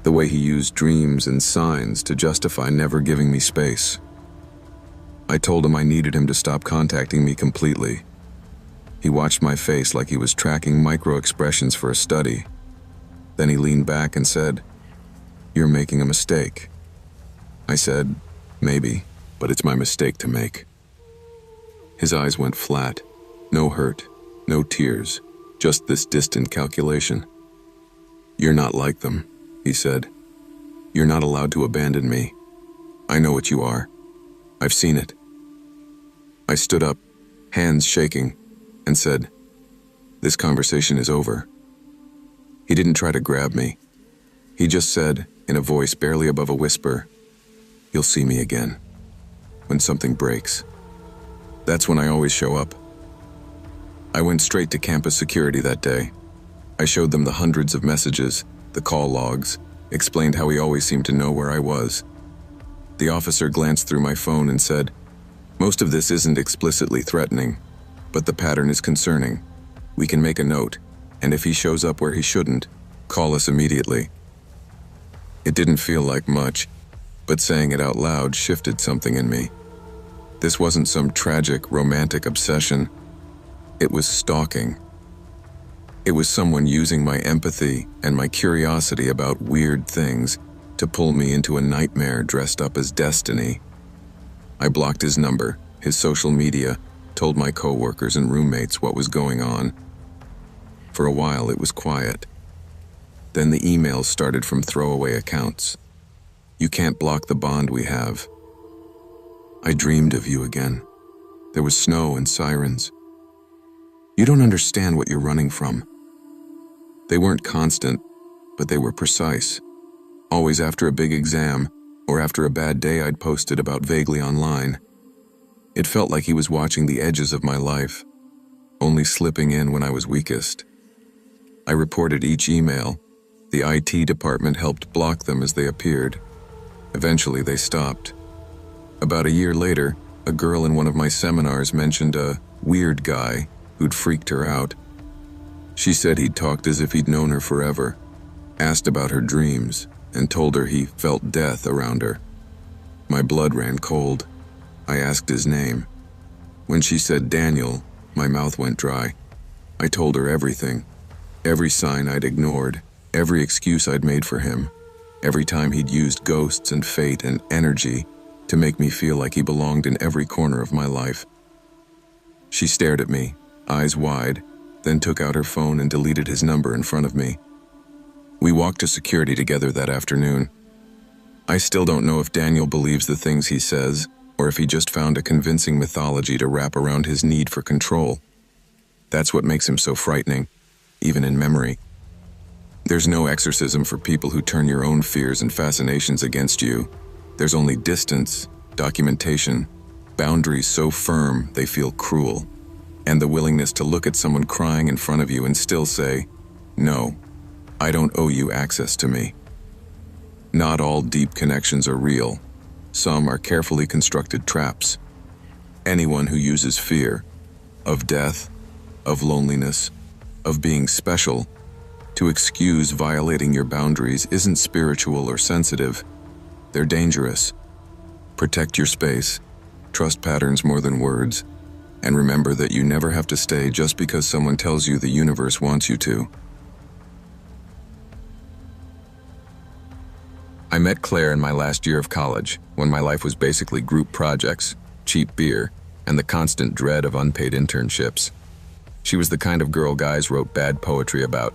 the way he used dreams and signs to justify never giving me space. I told him I needed him to stop contacting me completely. He watched my face like he was tracking micro-expressions for a study. Then he leaned back and said, "You're making a mistake." I said, "Maybe, but it's my mistake to make." His eyes went flat. No hurt, no tears, just this distant calculation. "You're not like them," he said. "You're not allowed to abandon me. I know what you are. I've seen it." I stood up, hands shaking, and said, "This conversation is over. He didn't try to grab me. He just said, in a voice barely above a whisper, "You'll see me again. When something breaks." That's when I always show up. I went straight to campus security that day. I showed them the hundreds of messages, the call logs, explained how he always seemed to know where I was. The officer glanced through my phone and said, "Most of this isn't explicitly threatening, but the pattern is concerning. We can make a note, and if he shows up where he shouldn't, call us immediately." It didn't feel like much, but saying it out loud shifted something in me. This wasn't some tragic, romantic obsession. It was stalking. It was someone using my empathy and my curiosity about weird things to pull me into a nightmare dressed up as destiny. I blocked his number, his social media, told my coworkers and roommates what was going on. For a while, it was quiet. Then the emails started from throwaway accounts. "You can't block the bond we have. I dreamed of you again. There was snow and sirens. You don't understand what you're running from." They weren't constant, but they were precise. Always after a big exam, or after a bad day I'd posted about vaguely online. It felt like he was watching the edges of my life, only slipping in when I was weakest. I reported each email. The IT department helped block them as they appeared. Eventually they stopped. About a year later, a girl in one of my seminars mentioned a weird guy who'd freaked her out. She said he'd talked as if he'd known her forever, asked about her dreams, and told her he felt death around her. My blood ran cold. I asked his name. When she said Daniel, my mouth went dry. I told her everything. Every sign I'd ignored, every excuse I'd made for him, every time he'd used ghosts and fate and energy to make me feel like he belonged in every corner of my life. She stared at me, eyes wide, then took out her phone and deleted his number in front of me. We walked to security together that afternoon. I still don't know if Daniel believes the things he says, or if he just found a convincing mythology to wrap around his need for control. That's what makes him so frightening, even in memory. There's no exorcism for people who turn your own fears and fascinations against you. There's only distance, documentation, boundaries so firm they feel cruel, and the willingness to look at someone crying in front of you and still say, "No, I don't owe you access to me." Not all deep connections are real. Some are carefully constructed traps. Anyone who uses fear, of death, of loneliness, of being special, to excuse violating your boundaries isn't spiritual or sensitive. They're dangerous. Protect your space, trust patterns more than words, and remember that you never have to stay just because someone tells you the universe wants you to. I met Claire in my last year of college, when my life was basically group projects, cheap beer, and the constant dread of unpaid internships. She was the kind of girl guys wrote bad poetry about.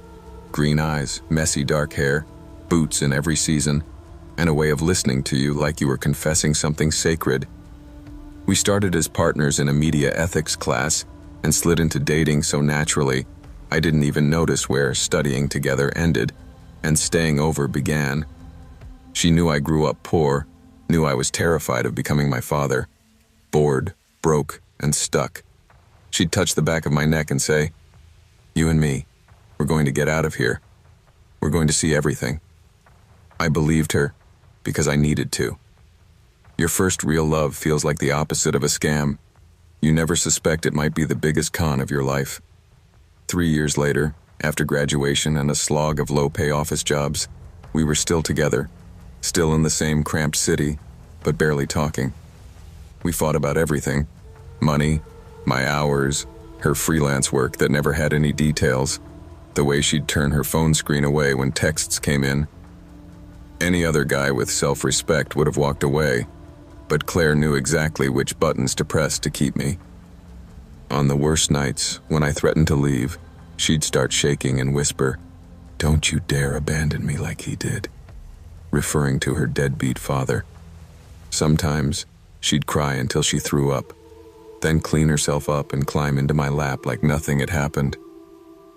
Green eyes, messy dark hair, boots in every season, and a way of listening to you like you were confessing something sacred. We started as partners in a media ethics class and slid into dating so naturally, I didn't even notice where studying together ended and staying over began. She knew I grew up poor, knew I was terrified of becoming my father, bored, broke, and stuck. She'd touch the back of my neck and say, "You and me, we're going to get out of here. We're going to see everything." I believed her because I needed to. Your first real love feels like the opposite of a scam. You never suspect it might be the biggest con of your life. 3 years later, after graduation and a slog of low-pay office jobs, we were still together, still in the same cramped city, but barely talking. We fought about everything: money, my hours, her freelance work that never had any details, the way she'd turn her phone screen away when texts came in. Any other guy with self-respect would have walked away, but Claire knew exactly which buttons to press to keep me. On the worst nights, when I threatened to leave, she'd start shaking and whisper, "Don't you dare abandon me like he did," referring to her deadbeat father. Sometimes, she'd cry until she threw up, then clean herself up and climb into my lap like nothing had happened.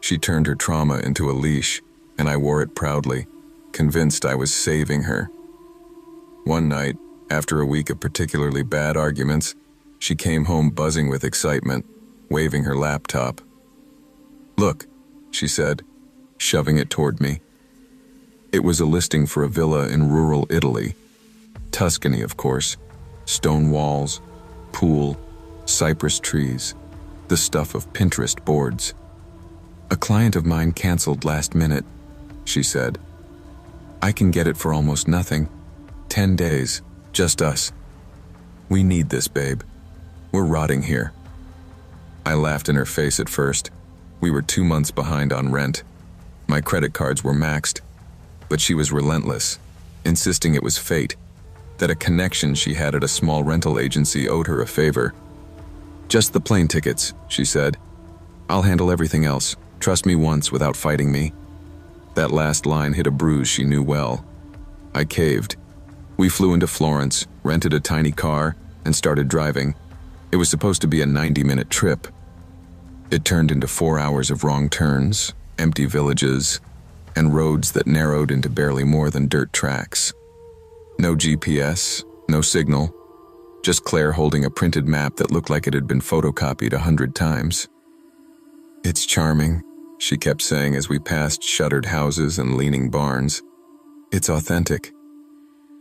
She turned her trauma into a leash and I wore it proudly, convinced I was saving her. One night, after a week of particularly bad arguments, she came home buzzing with excitement, waving her laptop. "Look," she said, shoving it toward me. It was a listing for a villa in rural Italy. Tuscany, of course. Stone walls, pool, cypress trees, the stuff of Pinterest boards. "A client of mine canceled last minute," she said. "I can get it for almost nothing. 10 days, just us. We need this, babe. We're rotting here." I laughed in her face at first. We were 2 months behind on rent. My credit cards were maxed, but she was relentless, insisting it was fate, that a connection she had at a small rental agency owed her a favor. "Just the plane tickets," she said. "I'll handle everything else. Trust me once without fighting me." That last line hit a bruise she knew well. I caved. We flew into Florence, rented a tiny car, and started driving. It was supposed to be a 90-minute trip. It turned into 4 hours of wrong turns, empty villages, and roads that narrowed into barely more than dirt tracks. No GPS, no signal, just Claire holding a printed map that looked like it had been photocopied 100 times. "It's charming," she kept saying as we passed shuttered houses and leaning barns. "It's authentic."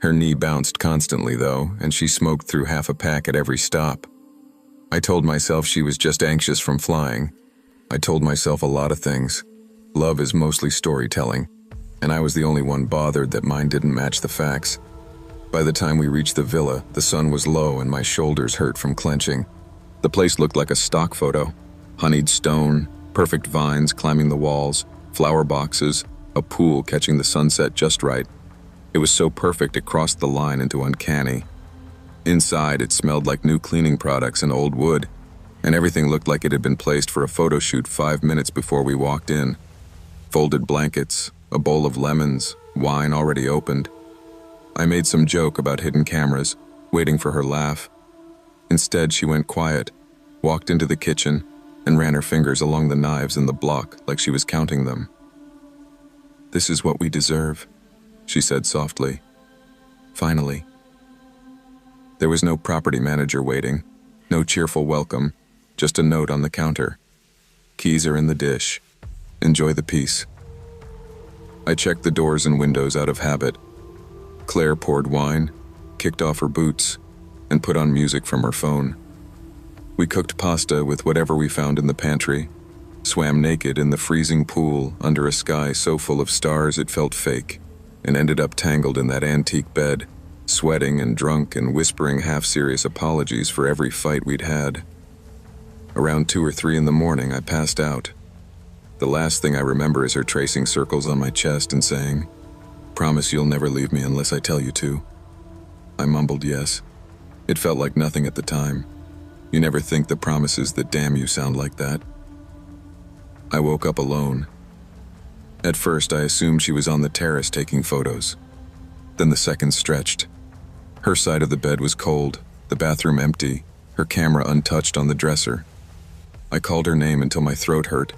Her knee bounced constantly, though, and she smoked through half a pack at every stop. I told myself she was just anxious from flying. I told myself a lot of things. Love is mostly storytelling, and I was the only one bothered that mine didn't match the facts. By the time we reached the villa, the sun was low and my shoulders hurt from clenching. The place looked like a stock photo. Honeyed stone, perfect vines climbing the walls, flower boxes, a pool catching the sunset just right. It was so perfect it crossed the line into uncanny. Inside, it smelled like new cleaning products and old wood, and everything looked like it had been placed for a photo shoot 5 minutes before we walked in. Folded blankets, a bowl of lemons, wine already opened. I made some joke about hidden cameras, waiting for her laugh. Instead, she went quiet, walked into the kitchen, and ran her fingers along the knives in the block like she was counting them. "This is what we deserve," she said softly. "Finally." There was no property manager waiting, no cheerful welcome, just a note on the counter. "Keys are in the dish. Enjoy the peace." I checked the doors and windows out of habit. Claire poured wine, kicked off her boots, and put on music from her phone. We cooked pasta with whatever we found in the pantry, swam naked in the freezing pool under a sky so full of stars it felt fake, and ended up tangled in that antique bed, sweating and drunk and whispering half-serious apologies for every fight we'd had. Around 2 or 3 in the morning, I passed out. The last thing I remember is her tracing circles on my chest and saying, "Promise you'll never leave me unless I tell you to." I mumbled yes. It felt like nothing at the time. You never think the promises that damn you sound like that. I woke up alone. At first, I assumed she was on the terrace taking photos. Then the seconds stretched. Her side of the bed was cold, the bathroom empty, her camera untouched on the dresser. I called her name until my throat hurt.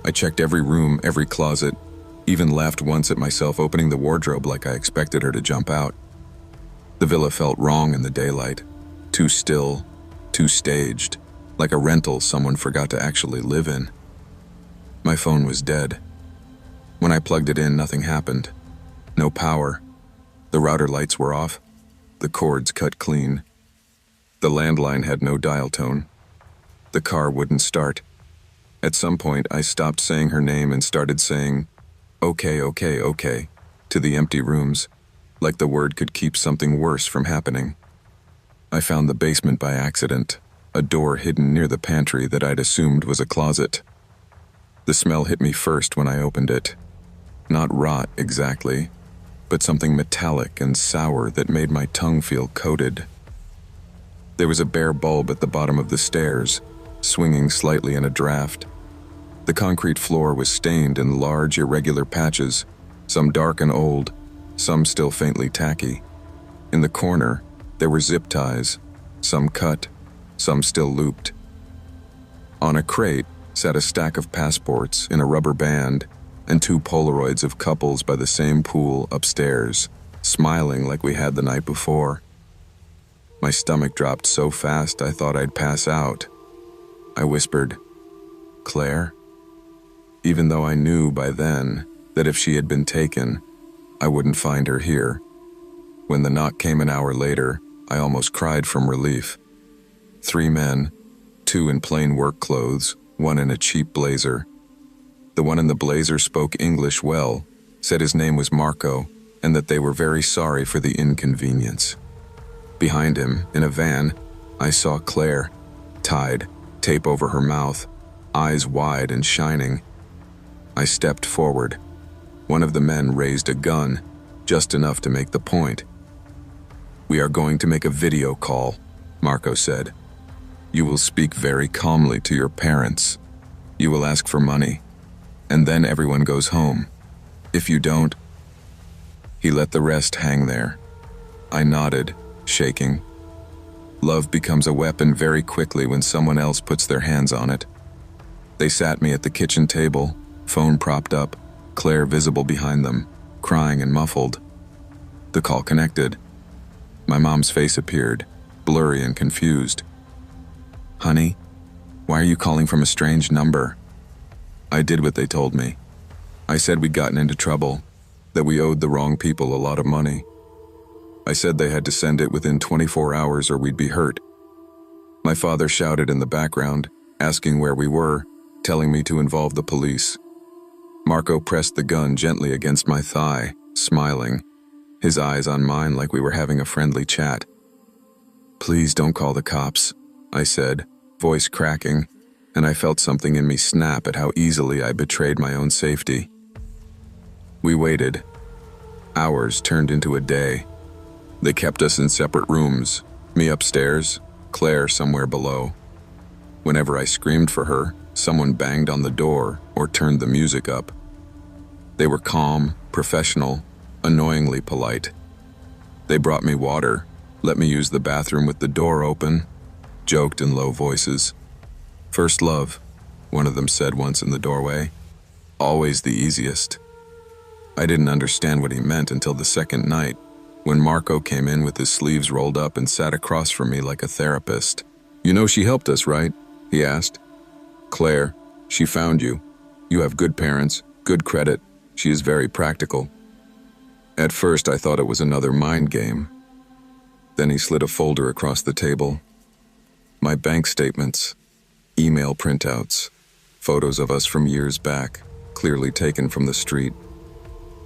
I checked every room, every closet, even laughed once at myself opening the wardrobe like I expected her to jump out. The villa felt wrong in the daylight. Too still, too staged, like a rental someone forgot to actually live in. My phone was dead. When I plugged it in, nothing happened. No power. The router lights were off. The cords cut clean. The landline had no dial tone. The car wouldn't start. At some point, I stopped saying her name and started saying, "Okay, okay, okay," to the empty rooms, like the word could keep something worse from happening. I found the basement by accident, a door hidden near the pantry that I'd assumed was a closet. The smell hit me first when I opened it. Not rot exactly, but something metallic and sour that made my tongue feel coated. There was a bare bulb at the bottom of the stairs, swinging slightly in a draft. The concrete floor was stained in large, irregular patches, some dark and old, some still faintly tacky. In the corner, there were zip ties, some cut, some still looped. On a crate sat a stack of passports in a rubber band, and 2 Polaroids of couples by the same pool upstairs, smiling like we had the night before. My stomach dropped so fast I thought I'd pass out. I whispered, "Claire?" Even though I knew by then that if she had been taken, I wouldn't find her here. When the knock came an hour later, I almost cried from relief. 3 men, 2 in plain work clothes, 1 in a cheap blazer. The one in the blazer spoke English well, said his name was Marco, and that they were very sorry for the inconvenience. Behind him, in a van, I saw Claire, tied, tape over her mouth, eyes wide and shining. I stepped forward. One of the men raised a gun, just enough to make the point. "We are going to make a video call," Marco said. "You will speak very calmly to your parents. You will ask for money, and then everyone goes home. If you don't..." He let the rest hang there. I nodded, shaking. Love becomes a weapon very quickly when someone else puts their hands on it. They sat me at the kitchen table, phone propped up, Claire visible behind them, crying and muffled. The call connected. My mom's face appeared, blurry and confused. "Honey, why are you calling from a strange number?" I did what they told me. I said we'd gotten into trouble, that we owed the wrong people a lot of money. I said they had to send it within 24 hours or we'd be hurt. My father shouted in the background, asking where we were, telling me to involve the police. Marco pressed the gun gently against my thigh, smiling, his eyes on mine like we were having a friendly chat. "Please don't call the cops," I said, voice cracking, and I felt something in me snap at how easily I betrayed my own safety. We waited. Hours turned into a day. They kept us in separate rooms, me upstairs, Claire somewhere below. Whenever I screamed for her, someone banged on the door or turned the music up. They were calm, professional, annoyingly polite. They brought me water, let me use the bathroom with the door open, joked in low voices. "First love," one of them said once in the doorway. "Always the easiest." I didn't understand what he meant until the second night, when Marco came in with his sleeves rolled up and sat across from me like a therapist. "You know she helped us, right?" he asked. "Claire, she found you. You have good parents, good credit. She is very practical." At first I thought it was another mind game. Then he slid a folder across the table. My bank statements, email printouts, photos of us from years back, clearly taken from the street.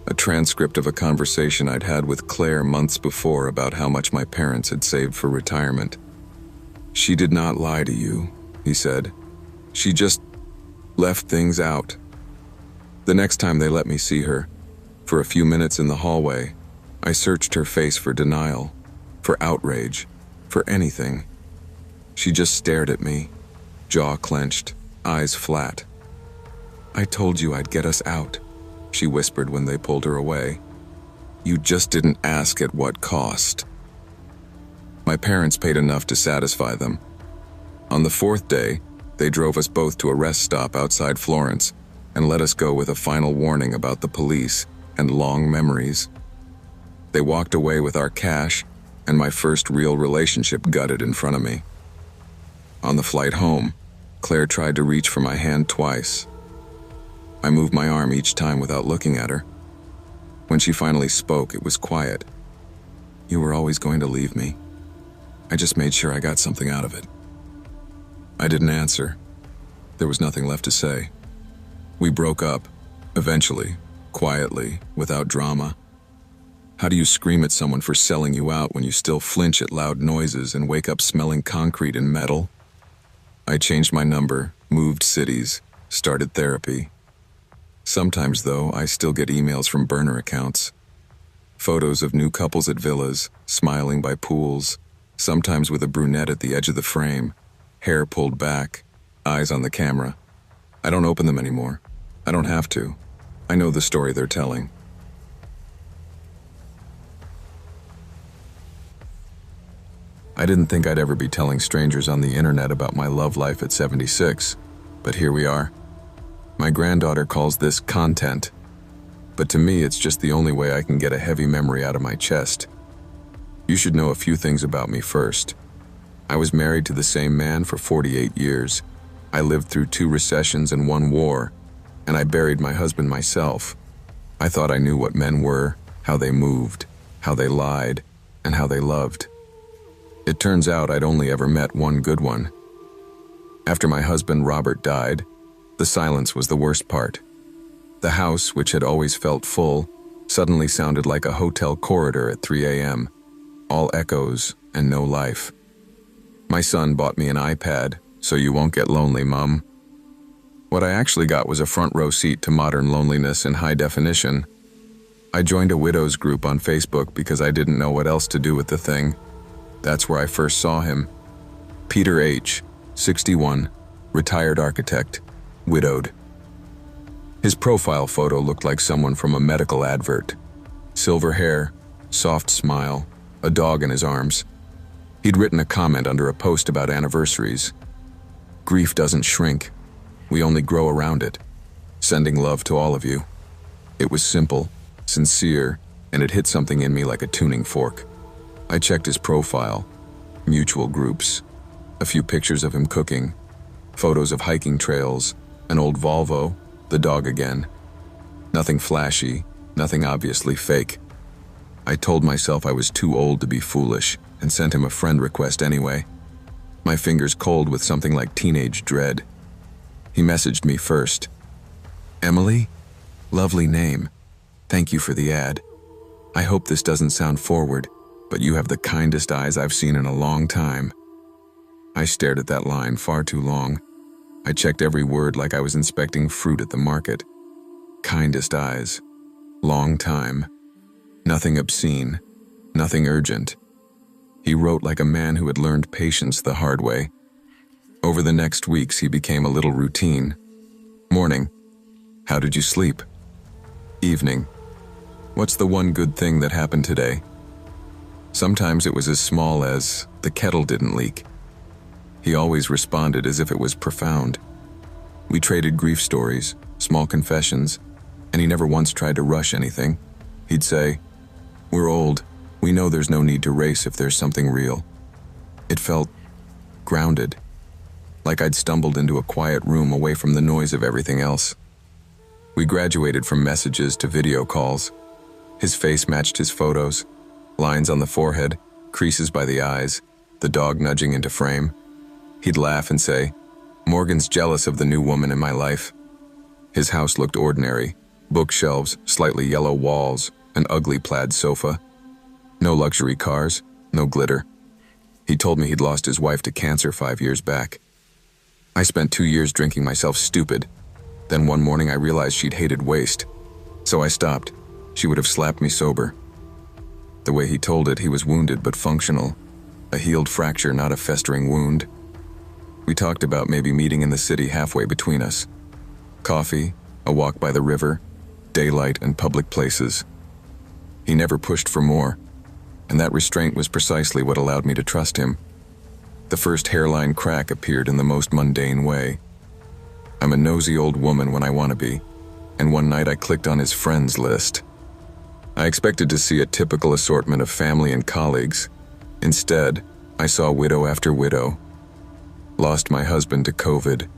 A transcript of a conversation I'd had with Claire months before about how much my parents had saved for retirement. "She did not lie to you," he said. "She just left things out." The next time they let me see her, for a few minutes in the hallway, I searched her face for denial, for outrage, for anything. She just stared at me, jaw clenched, eyes flat. "I told you I'd get us out," she whispered when they pulled her away. "You just didn't ask at what cost." My parents paid enough to satisfy them. On the 4th day, they drove us both to a rest stop outside Florence and let us go with a final warning about the police and long memories. They walked away with our cash and my first real relationship gutted in front of me. On the flight home, Claire tried to reach for my hand twice. I moved my arm each time without looking at her. When she finally spoke, it was quiet. "You were always going to leave me. I just made sure I got something out of it." I didn't answer. There was nothing left to say. We broke up, eventually, quietly, without drama. How do you scream at someone for selling you out when you still flinch at loud noises and wake up smelling concrete and metal? I changed my number, moved cities, started therapy. Sometimes, though, I still get emails from burner accounts. Photos of new couples at villas, smiling by pools, sometimes with a brunette at the edge of the frame, hair pulled back, eyes on the camera. I don't open them anymore. I don't have to. I know the story they're telling. I didn't think I'd ever be telling strangers on the internet about my love life at 76, but here we are. My granddaughter calls this content, but to me it's just the only way I can get a heavy memory out of my chest. You should know a few things about me first. I was married to the same man for 48 years. I lived through 2 recessions and 1 war, and I buried my husband myself. I thought I knew what men were, how they moved, how they lied, and how they loved. It turns out I'd only ever met one good one. After my husband Robert died, the silence was the worst part. The house, which had always felt full, suddenly sounded like a hotel corridor at 3 a.m., all echoes and no life. My son bought me an iPad, so you won't get lonely, Mum. What I actually got was a front row seat to modern loneliness in high definition. I joined a widows group on Facebook because I didn't know what else to do with the thing. That's where I first saw him. Peter H., 61, retired architect, widowed. His profile photo looked like someone from a medical advert. Silver hair, soft smile, a dog in his arms. He'd written a comment under a post about anniversaries. Grief doesn't shrink. We only grow around it. Sending love to all of you. It was simple, sincere, and it hit something in me like a tuning fork. I checked his profile, mutual groups, a few pictures of him cooking, photos of hiking trails, an old Volvo, the dog again. Nothing flashy, nothing obviously fake. I told myself I was too old to be foolish and sent him a friend request anyway. My fingers cold with something like teenage dread. He messaged me first. Emily? Lovely name. Thank you for the ad. I hope this doesn't sound forward, but you have the kindest eyes I've seen in a long time. I stared at that line far too long. I checked every word like I was inspecting fruit at the market. Kindest eyes. Long time. Nothing obscene. Nothing urgent. He wrote like a man who had learned patience the hard way. Over the next weeks, he became a little routine. Morning. How did you sleep? Evening. What's the one good thing that happened today? Sometimes it was as small as the kettle didn't leak. He always responded as if it was profound. We traded grief stories, small confessions, and he never once tried to rush anything. He'd say, "We're old. We know there's no need to race if there's something real." It felt grounded, like I'd stumbled into a quiet room away from the noise of everything else. We graduated from messages to video calls. His face matched his photos, lines on the forehead, creases by the eyes, the dog nudging into frame. He'd laugh and say, "Morgan's jealous of the new woman in my life." His house looked ordinary, bookshelves, slightly yellow walls, an ugly plaid sofa. No luxury cars, no glitter. He told me he'd lost his wife to cancer 5 years back. I spent 2 years drinking myself stupid. Then one morning I realized she'd hated waste. So I stopped. She would have slapped me sober. The way he told it, he was wounded but functional. A healed fracture, not a festering wound. We talked about maybe meeting in the city halfway between us. Coffee, a walk by the river, daylight and public places. He never pushed for more, and that restraint was precisely what allowed me to trust him. The first hairline crack appeared in the most mundane way. I'm a nosy old woman when I want to be, and one night I clicked on his friends list. I expected to see a typical assortment of family and colleagues. Instead, I saw widow after widow. Lost my husband to COVID.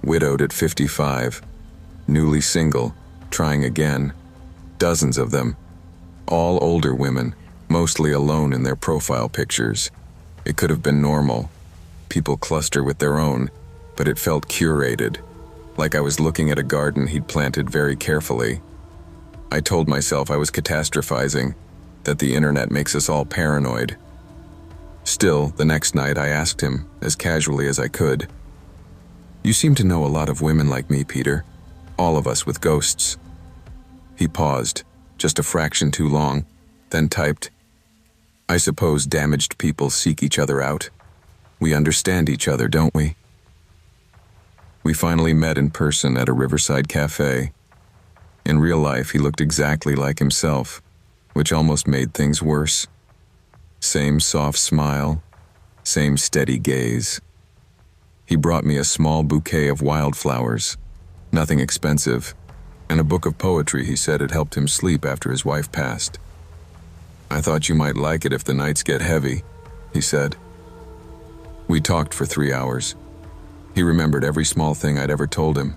Widowed at 55. Newly single, trying again. Dozens of them. All older women, mostly alone in their profile pictures. It could have been normal. People cluster with their own, but it felt curated, like I was looking at a garden he'd planted very carefully. I told myself I was catastrophizing, that the internet makes us all paranoid. Still, the next night I asked him, as casually as I could, "You seem to know a lot of women like me, Peter. All of us with ghosts." He paused, just a fraction too long, then typed, "I suppose damaged people seek each other out. We understand each other, don't we?" We finally met in person at a riverside cafe. In real life, he looked exactly like himself, which almost made things worse. Same soft smile, same steady gaze. He brought me a small bouquet of wildflowers. Nothing expensive, and a book of poetry he said had helped him sleep after his wife passed. "I thought you might like it if the nights get heavy," he said. We talked for 3 hours. He remembered every small thing I'd ever told him.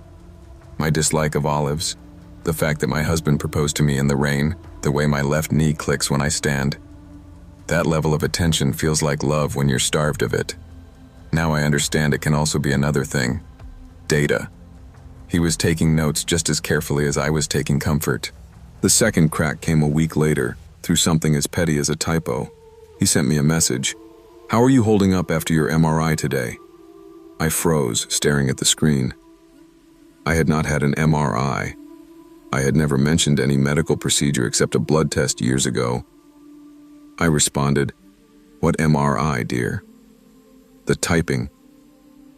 My dislike of olives, the fact that my husband proposed to me in the rain, the way my left knee clicks when I stand. That level of attention feels like love when you're starved of it. Now I understand it can also be another thing. Data. He was taking notes just as carefully as I was taking comfort. The second crack came a week later, through something as petty as a typo. He sent me a message. "How are you holding up after your MRI today?" I froze, staring at the screen. I had not had an MRI. I had never mentioned any medical procedure except a blood test years ago. I responded, "What MRI, dear?" The typing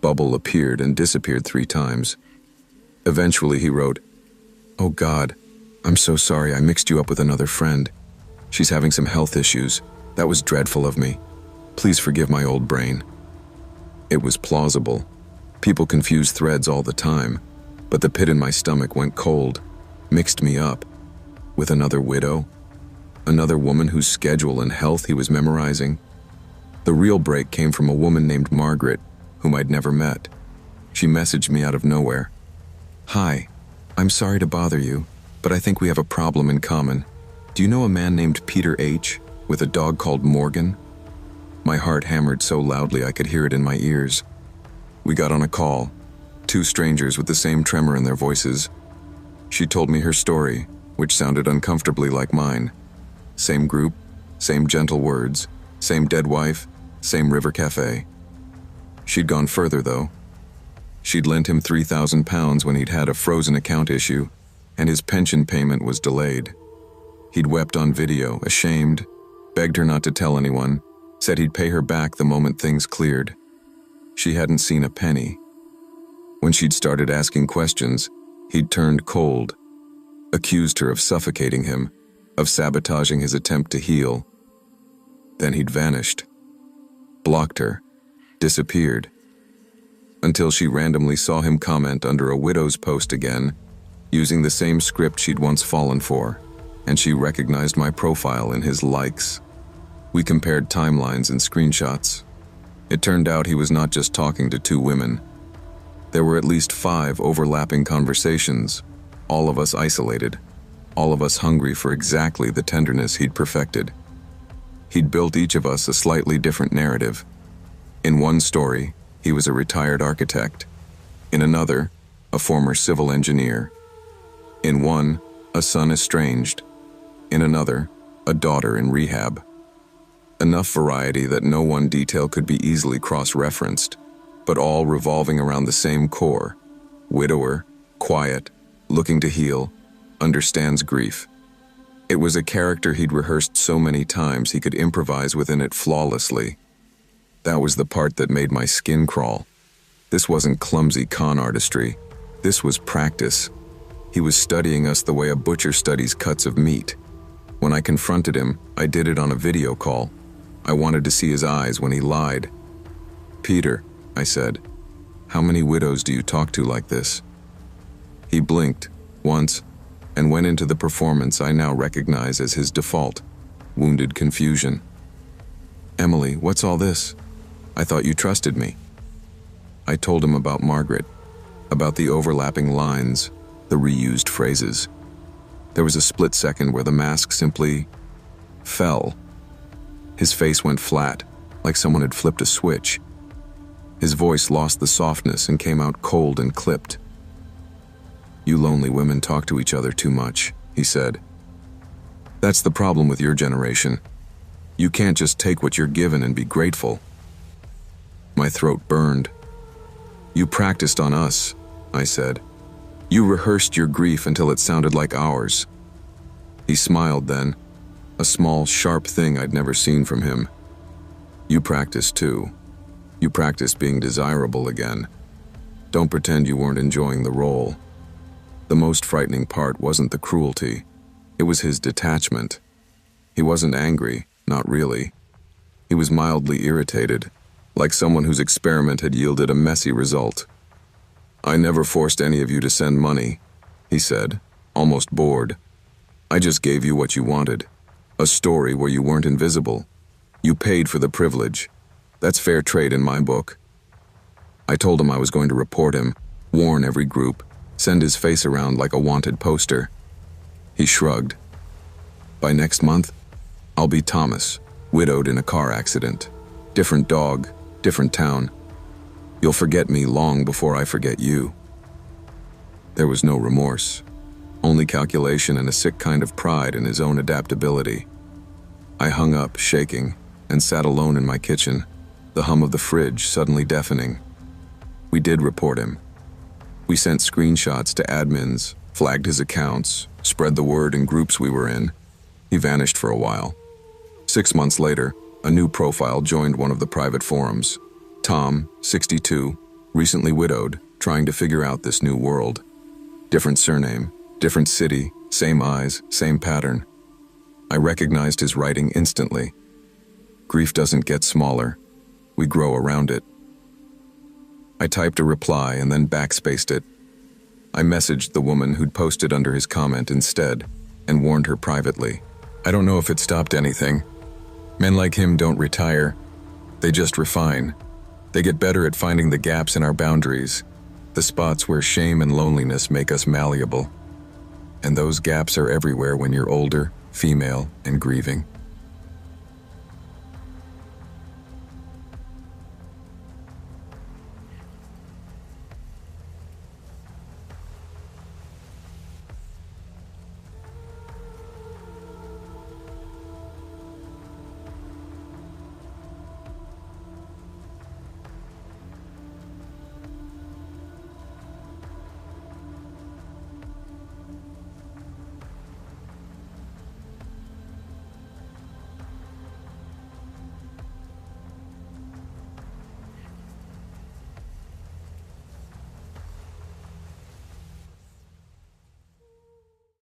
bubble appeared and disappeared 3 times. Eventually he wrote, "Oh God, I'm so sorry I mixed you up with another friend. She's having some health issues. That was dreadful of me. Please forgive my old brain." It was plausible. People confuse threads all the time, but the pit in my stomach went cold, mixed me up. With another widow? Another woman whose schedule and health he was memorizing? The real break came from a woman named Margaret, whom I'd never met. She messaged me out of nowhere. "Hi, I'm sorry to bother you, but I think we have a problem in common. Do you know a man named Peter H., with a dog called Morgan?" My heart hammered so loudly I could hear it in my ears. We got on a call, 2 strangers with the same tremor in their voices. She told me her story, which sounded uncomfortably like mine. Same group, same gentle words, same dead wife, same river cafe. She'd gone further, though. She'd lent him £3,000 when he'd had a frozen account issue, and his pension payment was delayed. He'd wept on video, ashamed, begged her not to tell anyone, said he'd pay her back the moment things cleared. She hadn't seen a penny. When she'd started asking questions, he'd turned cold, accused her of suffocating him, of sabotaging his attempt to heal. Then he'd vanished, blocked her, disappeared, until she randomly saw him comment under a widow's post again, using the same script she'd once fallen for, and she recognized my profile in his likes. We compared timelines and screenshots. It turned out he was not just talking to 2 women. There were at least 5 overlapping conversations, all of us isolated, all of us hungry for exactly the tenderness he'd perfected. He'd built each of us a slightly different narrative. In one story, he was a retired architect. In another, a former civil engineer. In one, a son estranged. In another, a daughter in rehab. Enough variety that no one detail could be easily cross-referenced, but all revolving around the same core. Widower, quiet, looking to heal, understands grief. It was a character he'd rehearsed so many times he could improvise within it flawlessly. That was the part that made my skin crawl. This wasn't clumsy con artistry. This was practice. He was studying us the way a butcher studies cuts of meat. When I confronted him, I did it on a video call. I wanted to see his eyes when he lied. "Peter," I said, "how many widows do you talk to like this?" He blinked, once, and went into the performance I now recognize as his default, wounded confusion. "Emily, what's all this? I thought you trusted me." I told him about Margaret, about the overlapping lines, the reused phrases. There was a split second where the mask simply fell. His face went flat, like someone had flipped a switch. His voice lost the softness and came out cold and clipped. "You lonely women talk to each other too much," he said. "That's the problem with your generation. You can't just take what you're given and be grateful." My throat burned. "You practiced on us," I said. "You rehearsed your grief until it sounded like ours." He smiled then, a small, sharp thing I'd never seen from him. "You practiced too. You practiced being desirable again. Don't pretend you weren't enjoying the role." The most frightening part wasn't the cruelty. It was his detachment. He wasn't angry, not really. He was mildly irritated, like someone whose experiment had yielded a messy result. I never forced any of you to send money, he said, almost bored. I just gave you what you wanted. A story where you weren't invisible. You paid for the privilege. That's fair trade in my book. I told him I was going to report him, warn every group, send his face around like a wanted poster. He shrugged. By next month, I'll be Thomas, widowed in a car accident. Different dog, different town. You'll forget me long before I forget you. There was no remorse, only calculation and a sick kind of pride in his own adaptability. I hung up, shaking, and sat alone in my kitchen, the hum of the fridge suddenly deafening. We did report him. We sent screenshots to admins, flagged his accounts, spread the word in groups we were in. He vanished for a while. 6 months later, a new profile joined one of the private forums. Tom, 62, recently widowed, trying to figure out this new world. Different surname, different city, same eyes, same pattern. I recognized his writing instantly. Grief doesn't get smaller. We grow around it. I typed a reply and then backspaced it. I messaged the woman who'd posted under his comment instead and warned her privately. I don't know if it stopped anything. Men like him don't retire. They just refine. They get better at finding the gaps in our boundaries, the spots where shame and loneliness make us malleable. And those gaps are everywhere when you're older, female, and grieving.